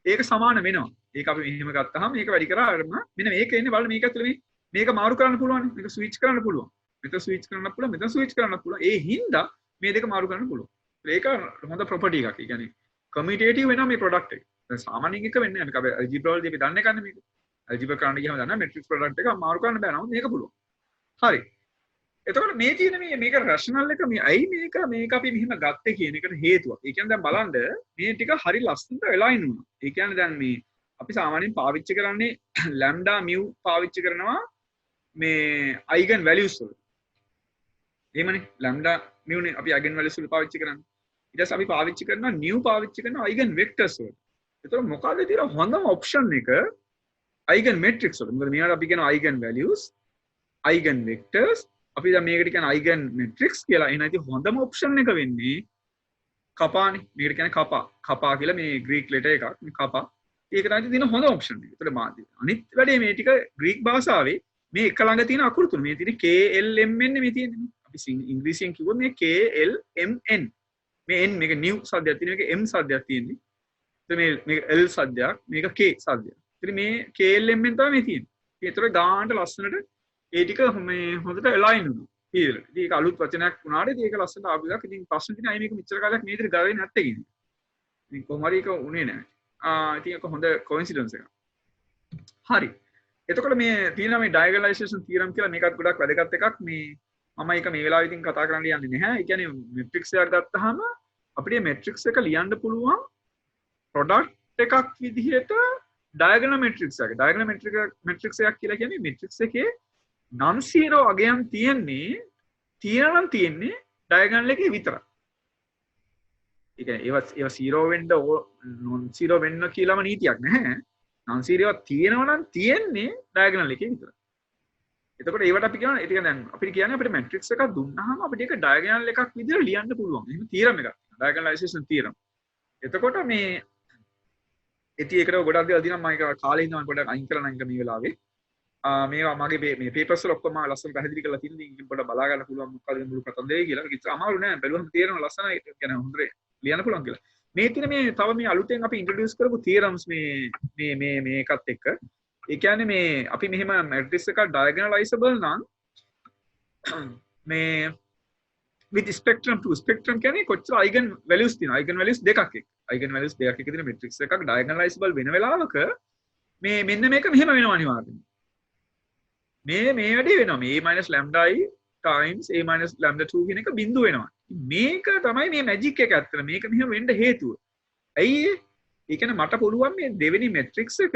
ඒක සමාන වෙනවා. ඒක අපි මෙහෙම ගත්තාම මේක වැඩි කරාම මෙන්න මේක එන්නේ බලන්න මේක ඇතුලේ මේක මාරු කරන්න පුළුවන්. මේක switch කරන්න පුළුවන්. මෙතන ස්විච් කරන්න පුළුවන් මෙතන ස්විච් කරන්න පුළුවන් ඒ හින්දා මේ දෙක මාරු කරන්න පුළුවන් ඒක හොඳ ප්‍රොපර්ටි එකක් ඒ කියන්නේ කමියුටේටිව් වෙනවා මේ ප්‍රොඩක්ට් එක දැන් සාමාන්‍යයෙන් එක වෙන්නේ නැහැ මේක අපි ඇල්ජිබ්‍රා වලදී අපි දන්නේ නැහැ මේක ඇල්ජිබ්‍රා කරන්න ගියාම දන්නා මැට්‍රික්ස් ප්‍රොඩක්ට් එක මාරු කරන්න බෑ නමුත් මේක පුළුවන් හරි එතකොට මේ තියෙන මේක රෂනල් එක මේ ඇයි මේක අපි මෙහෙම ගත්තේ කියන එකට හේතුවක් ඒ කියන්නේ දැන් බලන්න මේ ටික හරි ලස්සනට එලයින් වුණා ඒ කියන්නේ දැන් මේ අපි සාමාන්‍යයෙන් පාවිච්චි කරන්නේ ලැම්ඩා මියු පාවිච්චි කරනවා මේ eigen values වල එහෙමනේ lambda mu නේ අපි eigen values වල පාවිච්චි කරන්නේ ඊට පස්සේ අපි පාවිච්චි කරනවා new පාවිච්චි කරනවා eigen vectors වල. ඒතකොට මොකද්ද තියෙන හොඳම option එක eigen matrix වල. මොකද මේකට අපි කියනවා eigen values eigen vectors අපි දැන් මේකට කියන eigen matrix කියලා. එහෙනම් ඉතින් හොඳම option එක වෙන්නේ කපානේ. මේකට කියන්නේ කපා කියලා මේ Greek letter එකක්. මේ කපා. ඒක තමයි තියෙන හොඳ option එක. ඒතකොට මාධ්‍ය. අනිත් වැඩේ මේ ටික Greek භාෂාවේ මේ එක ළඟ තියෙන අකුරු තුන. මේ තියෙන KLMN මේ තියෙන්නේ. අපි ඉංග්‍රීසියෙන් කිව්වොත් මේ KLMN මේ n මේක new සද්දයක් තියෙන මේක m සද්දයක් තියෙන්නේ. ඉතින් මේක l සද්දයක් මේක k සද්දයක්. ඉතින් මේ KLMN තමයි මේ තියෙන්නේ. ඒතර ගානට ලස්සනට ඒ ටික මේ හොඳට align වුණා. කියලා. ඉතින් ඒක අලුත් වචනයක් වුණාට ඉතින් ඒක ලස්සනට ආපු එකක්. ඉතින් ප්‍රශ්න තියෙන අය මේක මෙච්චර කාලයක් මේ විදිහට ගාවේ නැත්තේ කියන්නේ. ඉතින් කොහොම හරි ඒක උනේ නැහැ. ඉතින් ඒක හොඳ coincidence එකක්. හරි. එතකොට මේ තියෙන මේ diagonalization theorem කියලා මේකත් ගොඩක් වැදගත් එකක්. මේ මම ඒක මේ වෙලාවෙ ඉතින් කතා කරන්න යන්නේ නැහැ. ඒ කියන්නේ matrix එකක් ගත්තාම අපිට matrix එක ලියන්න පුළුවන් product එකක් විදිහට diagonal matrix එකක්. diagonal matrix එකක් කියලා කියන්නේ matrix එකේ non zero අගයන් තියෙනවා diagonal එකේ විතරයි. ඒ කියන්නේ ඒවා zero වෙන්න non zero වෙන්න කියලාම නීතියක් නැහැ. non zero තියෙනවා නම් තියෙන්නේ diagonal එකේ විතරයි. එතකොට ඒවට අපි කියනවා ඒක දැන් අපිට කියන්නේ අපිට matrix එකක් දුන්නාම අපිට ඒක diagonal එකක් විදිහට ලියන්න පුළුවන්. එහෙම theorem එකක්. diagonalization theorem. එතකොට මේ ඉතින් ඒකට ගොඩක් දේවල් දිනවා මම ඒක කාලේ ඉඳන් පොඩ්ඩක් අයින් කරලා නම් මේ වෙලාවේ මේවා මගේ මේ පේපර්ස් වල ඔක්කොම ලස්සන පැහැදිලි කරලා තියෙනවා. ඉතින් පොඩ්ඩක් බලා ගන්න පුළුවන් මොකක්ද මුළු කතන්දරේ කියලා. ඒක අමාරු නෑ. බැලුවම තේරෙනවා ලස්සනයි කියන හොඳට ලියන්න පුළුවන් කියලා. මේ තියෙන මේ තව මේ අලුතෙන් අපි ඉන්ට්‍රොඩියුස් කරපු තියරම්ස් මේ එකත් එක්ක. ඒ කියන්නේ මේ අපි මෙහෙම මැට්‍රික්ස් එකක් ඩයගනලයිසබල් නම් මේ with spectrum to spectrum කියන්නේ කොච්චර eigen values තියෙනවා. eigen values දෙකක් එක්ක. eigen values දෙකක් එක්ක තියෙන මැට්‍රික්ස් එකක් ඩයගනලයිසබල් වෙන වෙලාවක මේ මෙන්න මේක මෙහෙම වෙනවා අනිවාර්යයෙන්. මේ වැඩේ වෙනවා. මේ a lambda I times a lambda 2 කියන එක බිඳුව වෙනවා. මේක තමයි මේ මැජික් එක ඇත්තට. මේක මෙහෙම වෙන්න හේතුව. ඇයි ඒ කියන්නේ මට පුළුවන් මේ දෙවෙනි මැට්‍රික්ස් එක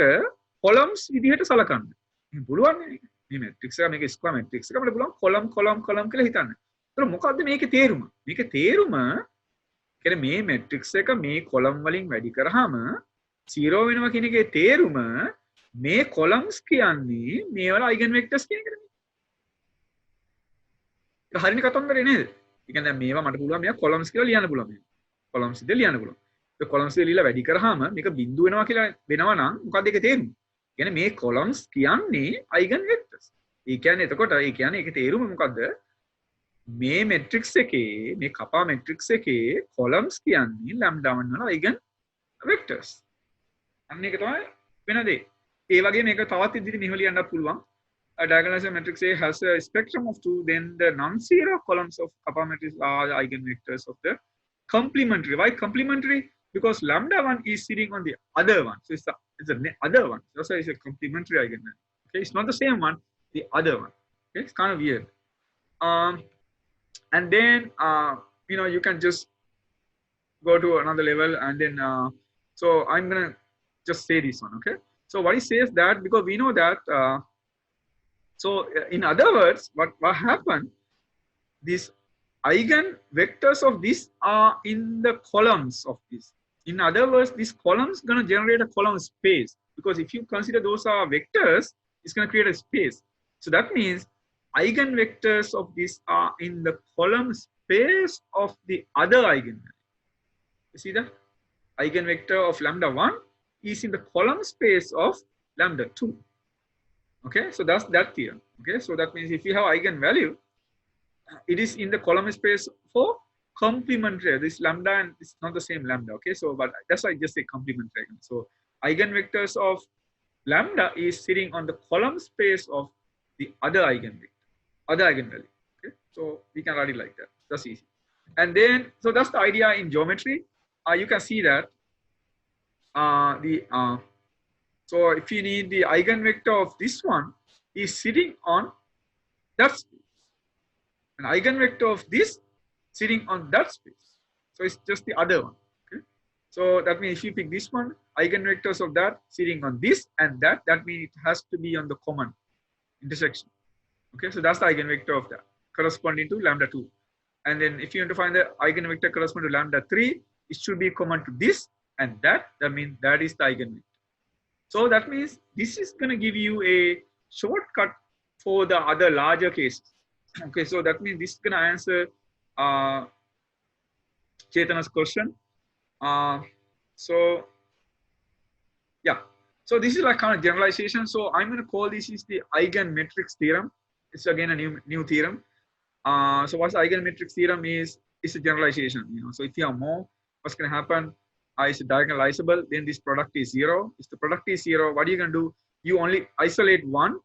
කොලම්ස් විදිහට සලකන්න. මේ පුළුවන් නේ. මේ මැට්‍රික්ස් එක මේක ස්ක්වයර් මැට්‍රික්ස් එක අපිට පුළුවන් කොලම් කියලා හිතන්න. ඒතර මොකද්ද මේකේ තේරුම? මේකේ තේරුම කියන්නේ මේ මැට්‍රික්ස් එක මේ කොලම් වලින් වැඩි කරාම 0 වෙනවා කියන එකේ තේරුම මේ කොලම්ස් කියන්නේ මේවල අයිගන් වෙක්ටර්ස් කියන එකනේ. ඒක හරියනේ කතන්දරේ නේද? ඒ කියන්නේ දැන් මේවා මට පුළුවන් මේවා කොලම්ස් කියලා ලියන්න පුළුවන්. කොලම්ස් ඉද ලියන්න පුළුවන්. ඒ කොලම්ස් ඉද ලියලා වැඩි කරාම මේක බිඳු වෙනවා කියලා වෙනවා නම් මොකද්ද ඒකේ තේරුම? කියන්නේ මේ කොලම්ස් කියන්නේ අයිගන් වෙක්ටර්ස්. ඒ කියන්නේ එතකොට ඒ කියන්නේ ඒකේ තේරුම මොකද්ද? මේ මැට්‍රික්ස් එකේ මේ කපා මැට්‍රික්ස් එකේ කොලම්ස් කියන්නේ lambda 1 වල අයිගන් වෙක්ටර්ස්. අන්න ඒක තමයි වෙන දේ. ඒ වගේ මේක තවත් ඉදිරි මෙහෙම ලියන්නත් පුළුවන්. A diagonal matrix A has a spectrum of 2, then the non-zero columns of kappa matrix are the eigenvectors of the complementary. Why complementary? Because lambda 1 is sitting on the other one. So it's the other one. So it's a complementary eigenvalue. Okay, it's not the same one, the other one. Okay, it's kind of weird. And then you can just go to another level, and then so I'm gonna just say this one. Okay. So what he says that because we know that, so in other words, what happened, these eigen vectors of this are in the columns of this. In other words, this columns gonna generate a column space, because if you consider those are vectors, it's gonna create a space. So that means eigen vectors of this are in the column space of the other eigenvalue. You see that? Eigenvector of lambda 1 is in the column space of lambda 2. Okay, so that's that theorem. Okay, so that means if you have eigenvalue, it is in the column space for complementary. This lambda and it's not the same lambda. Okay, so but that's why I just say complementary. So eigenvectors of lambda is sitting on the column space of the other eigenvalue. Okay, so we can write it like that. That's easy. And then so that's the idea in geometry. You can see that. So if you need the eigenvector of this one is sitting on that space, an eigenvector of this sitting on that space. So it's just the other one. Okay. So that means if you pick this one, eigenvectors of that sitting on this and that means it has to be on the common intersection. Okay. So that's the eigenvector of that corresponding to lambda 2. And then if you want to find the eigenvector corresponding to lambda 3, it should be common to this and that means that is the eigenvector. So that means this is going to give you a shortcut for the other larger cases. Okay, so that means this is going to answer Chetana's question. So yeah, so this is like kind of generalization. So I'm going to call this is the eigenmatrix theorem. It's again a new theorem. So what's the eigenmatrix theorem is a generalization. So if you have more, what's going to happen? Is diagonalizable, then this product is 0. If the product is 0, what are you going to do? You only isolate one,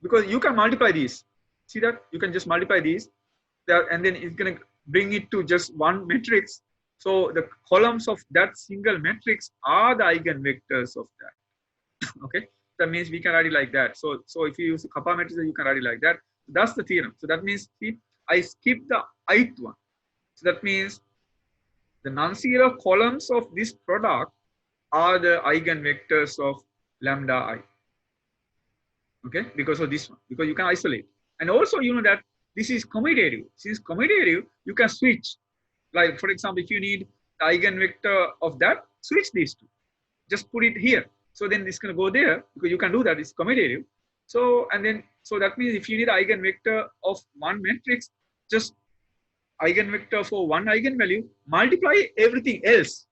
because you can multiply these. See that? You can just multiply these, and then it's going to bring it to just one matrix. So the columns of that single matrix are the eigenvectors of that. Okay, that means we can write it like that. So if you use the kappa matrix, you can write it like that. That's the theorem. So that means I skip the ith one. So that means the non-zero columns of this product are the eigenvectors of lambda I. Okay, because of this one, because you can isolate. And also you know that this is commutative. Since commutative, you can switch. Like for example, if you need the eigenvector of that, switch these two. Just put it here. So then this can go there, because you can do that. It's commutative. So that means if you need eigenvector of one matrix, just eigenvector for one eigenvalue, multiply everything else.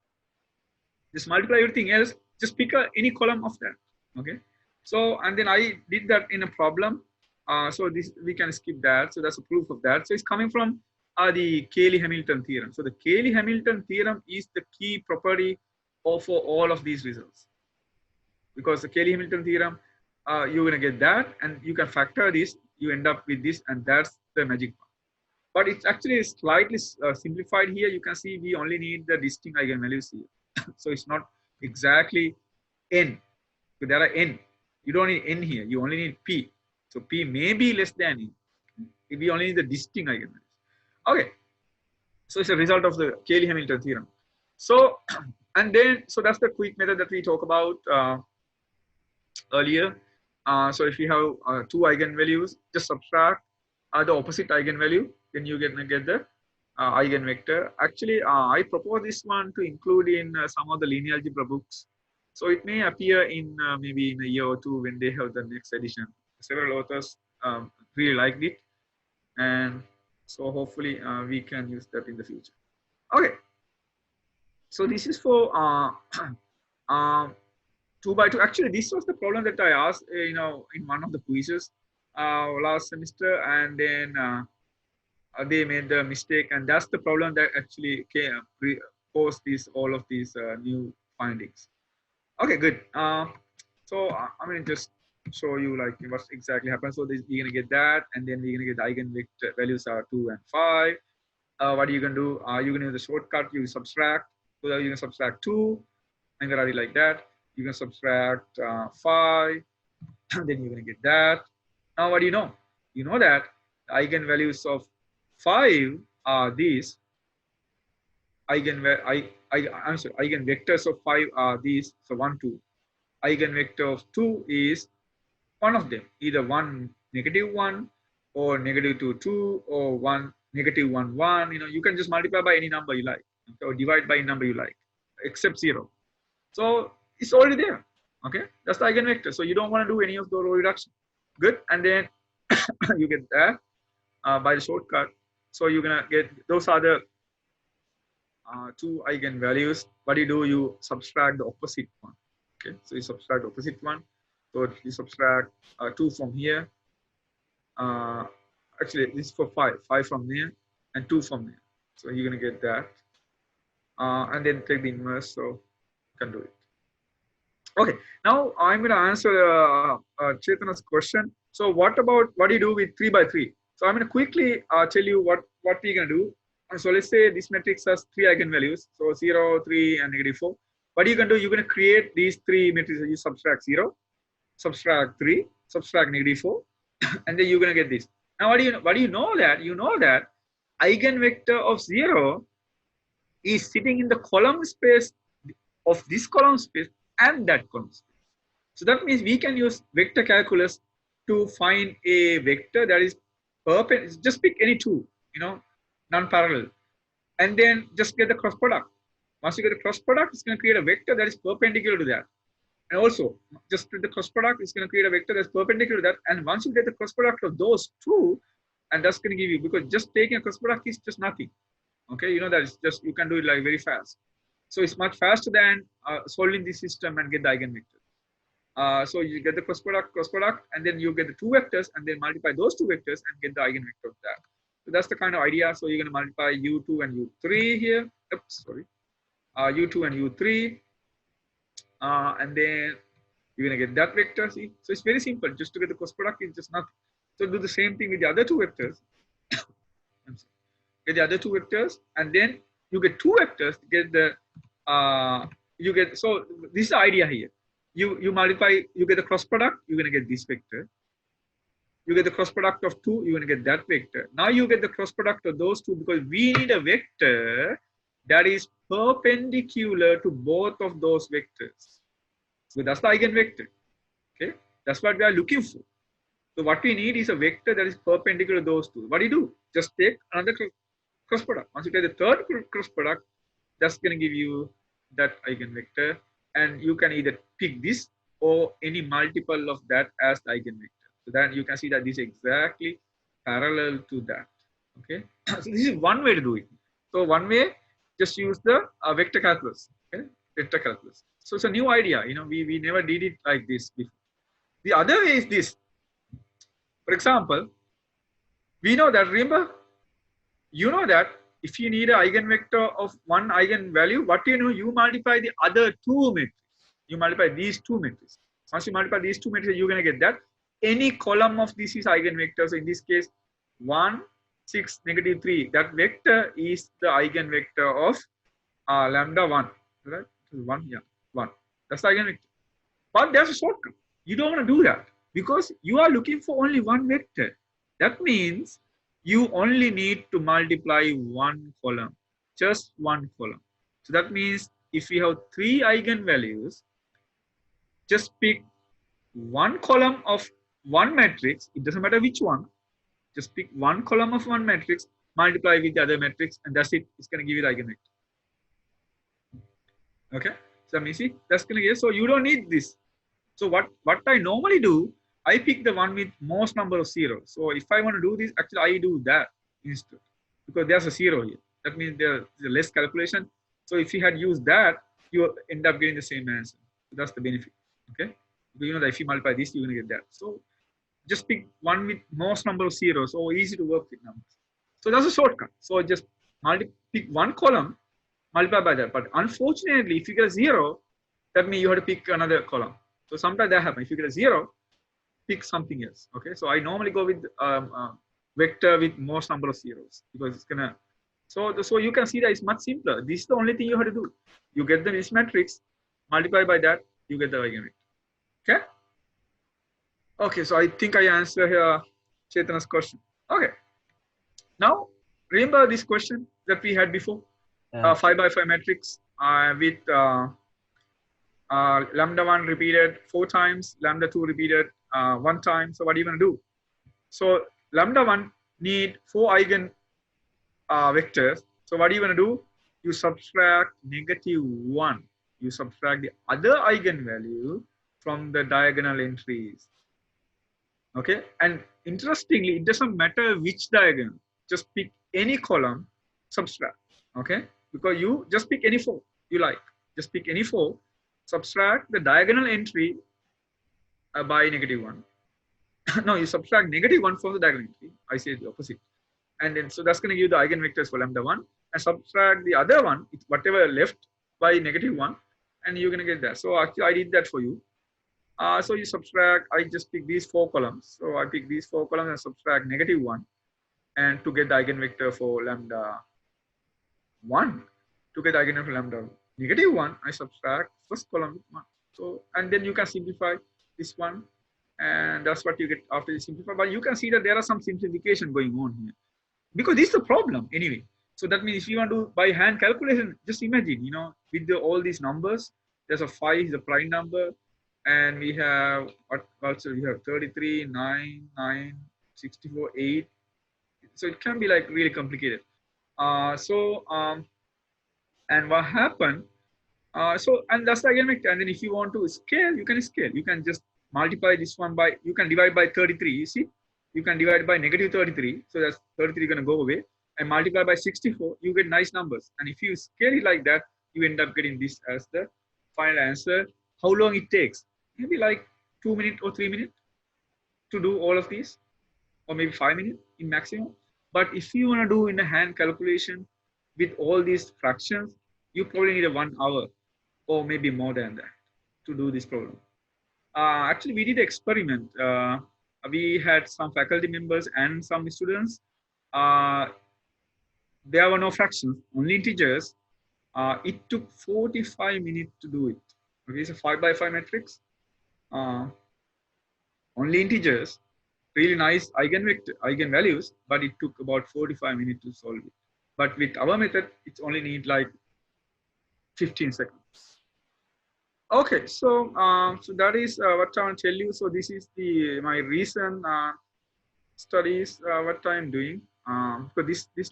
Just multiply everything else. Just pick any column of that. Okay. So, and then I did that in a problem. So this we can skip that. So that's a proof of that. So it's coming from the Cayley-Hamilton theorem. So the Cayley-Hamilton theorem is the key property for all of these results. Because the Cayley-Hamilton theorem, you're gonna get that, and you can factor this. You end up with this, and that's the magic part. But it's actually slightly simplified here. You can see we only need the distinct eigenvalues here. So it's not exactly n. So there are n. You don't need n here. You only need p. So p may be less than n. We only need the distinct eigenvalues. Okay. So it's a result of the Cayley-Hamilton theorem. So, and then, so that's the quick method that we talk about earlier. So if you have two eigenvalues, just subtract the opposite eigenvalue, then you get the eigenvector. Actually, I propose this one to include in some of the linear algebra books. So it may appear in maybe in a year or two when they have the next edition. Several authors really liked it, and so hopefully we can use that in the future. Okay. So this is for 2 by 2. Actually, this was the problem that I asked, in one of the quizzes last semester, and then they made the mistake, and that's the problem that actually caused all of these new findings. Okay, good. So I'm gonna just show you like what exactly happens. So we're gonna get that, and then we're gonna get the eigenvector values are 2 and 5. What are you gonna do? You're gonna use the shortcut. You subtract. So that you can subtract 2. I'm gonna write it like that. You can subtract 5. Then you're gonna get that. Now what do you know? You know that the eigenvalues of 5 are these. I'm sorry, eigenvectors of 5 are these. So 1, 2. Eigenvector of 2 is one of them, either 1, -1, or -2, 2, or 1, -1, 1. You can just multiply by any number you like, or divide by any number you like, except 0. So it's already there. Okay, that's the eigenvector. So you don't want to do any of the row reduction. Good, and then you get that by the shortcut. So you're gonna get those are the 2 eigenvalues. What do? You subtract the opposite one. Okay, so you subtract the opposite one. So you subtract 2 from here. Actually, this is for 5. 5 from there, and 2 from there. So you're gonna get that, and then take the inverse. So you can do it. Okay, now I'm gonna answer Chetana's question. So what do you do with 3 by 3? So I'm gonna quickly tell you what we're gonna do. So let's say this matrix has 3 eigenvalues. So 0, 3, and -4. What are you gonna do? You're gonna create these 3 matrices. You subtract 0, subtract 3, subtract -4, and then you're gonna get this. Now what do you know that? You know that eigenvector of 0 is sitting in the column space of this column space and that column space. So that means we can use vector calculus to find a vector that is perpendicular. Just pick any 2, non-parallel, and then just get the cross product. Once you get the cross product, it's going to create a vector that is perpendicular to that. And also, just the cross product is going to create a vector that's perpendicular to that. And once you get the cross product of those 2, and that's going to give you, because just taking a cross product is just nothing. Okay, that it's just, you can do it like very fast. So it's much faster than solving this system and get the eigenvector. So you get the cross product, and then you get the 2 vectors, and then multiply those 2 vectors and get the eigenvector of that. So that's the kind of idea. So you're going to multiply U2 and U3 here. Oops, sorry. U2 and U3. And then you're going to get that vector. See? So it's very simple. Just to get the cross product is just nothing. So do the same thing with the other 2 vectors. Get the other 2 vectors, and then you get 2 vectors to get the so this is the idea here. You multiply, you get the cross product, you're going to get this vector. You get the cross product of 2, you're going to get that vector. Now you get the cross product of those 2 because we need a vector that is perpendicular to both of those vectors. So that's the eigenvector. Okay, that's what we are looking for. So what we need is a vector that is perpendicular to those 2. What do you do? Just take another cross product. Once you take the third cross product, that's going to give you that eigenvector, and you can either pick this or any multiple of that as the eigenvector. So then you can see that this is exactly parallel to that. Okay, so this is one way to do it. So one way, just use the vector calculus. Okay, vector calculus. So it's a new idea. We never did it like this before. The other way is this. For example, we know that, remember, you know that if you need an eigenvector of one eigenvalue, what you multiply the other two matrices. You multiply these two matrices. Once you multiply these two matrices, you're going to get that any column of this is eigenvector. So in this case, 1, 6, -3. That vector is the eigenvector of lambda 1. Right? 1, yeah, 1. That's the eigenvector. But there's a shortcut. You don't want to do that because you are looking for only one vector. That means you only need to multiply one column, just one column. So that means if we have 3 eigenvalues, just pick one column of one matrix. It doesn't matter which one. Just pick one column of one matrix, multiply with the other matrix, and that's it. It's going to give you the eigenvector. Okay, so let me see. That's going to give. So you don't need this. So what I normally do, I pick the one with most number of zeros. So if I want to do this, actually I do that instead because there's a 0 here. That means there's less calculation. So if you had used that, you end up getting the same answer. So that's the benefit. Okay, because you know that if you multiply this, you're going to get that. So just pick one with most number of zeros. So easy to work with numbers. So that's a shortcut. So just pick one column, multiply by that. But unfortunately, if you get a 0, that means you have to pick another column. So sometimes that happens. If you get a 0, pick something else. Okay. So I normally go with vector with most number of zeros because it's gonna. So you can see that it's much simpler. This is the only thing you have to do. You get this matrix, multiply by that, you get the eigenvector. Okay. Okay. So I think I answered here Chetana's question. Okay. Now remember this question that we had before, 5 by 5 matrix with lambda 1 repeated 4 times, lambda 2 repeated 1 time. So what are you going to do? So lambda 1 need 4 eigen vectors. So what are you going to do? You subtract -1. You subtract the other eigenvalue from the diagonal entries. Okay. And interestingly, it doesn't matter which diagonal. Just pick any column, subtract. Okay. Because you just pick any 4 you like. Just pick any 4. Subtract the diagonal entry by -1. No, you subtract -1 from the diagonal entry. I say the opposite. And then, so that's going to give the eigenvectors for lambda 1 and subtract the other one, whatever left by -1, and you're going to get that. So actually I did that for you. So you subtract, I just pick these 4 columns. So I pick these 4 columns and subtract -1 and to get the eigenvector for lambda 1. To get the eigenvector for lambda -1, I subtract first column with 1. So, and then you can simplify this one, and that's what you get after you simplify. But you can see that there are some simplification going on here because this is the problem anyway. So that means if you want to by hand calculation, just imagine, with all these numbers, there's a 5 is a prime number, and we have what also we have 33, 9, 9, 64, 8. So it can be like really complicated. And what happened? And that's the eigenvector. And then if you want to scale, you can scale. You can just multiply this one by, you can divide by 33. You see, you can divide by -33. So that's 33 going to go away, and multiply by 64. You get nice numbers. And if you scale it like that, you end up getting this as the final answer. How long it takes? Maybe like 2 minutes or 3 minutes to do all of these, or maybe 5 minutes in maximum. But if you want to do in a hand calculation with all these fractions, you probably need 1 hour or maybe more than that to do this problem. Actually, we did an experiment. We had some faculty members and some students. There were no fractions, only integers. It took 45 minutes to do it. Okay, it's a 5 by 5 matrix. Only integers, really nice eigenvalues, but it took about 45 minutes to solve it. But with our method, it's only need like 15 seconds. Okay, so so that is what I want to tell you. So this is my recent studies, what I'm doing. Because this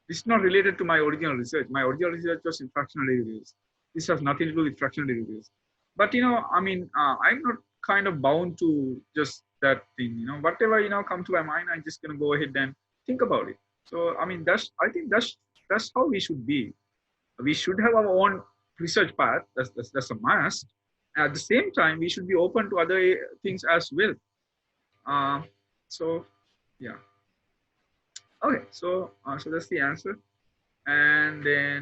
is not related to my original research. My original research was in fractional derivatives. This has nothing to do with fractional derivatives. But I mean, I'm not kind of bound to just that thing. Whatever come to my mind, I'm just gonna go ahead and think about it. So I mean, I think that's how we should be. We should have our own research path. That's a must. At the same time, we should be open to other things as well. So yeah. Okay, so so that's the answer. And then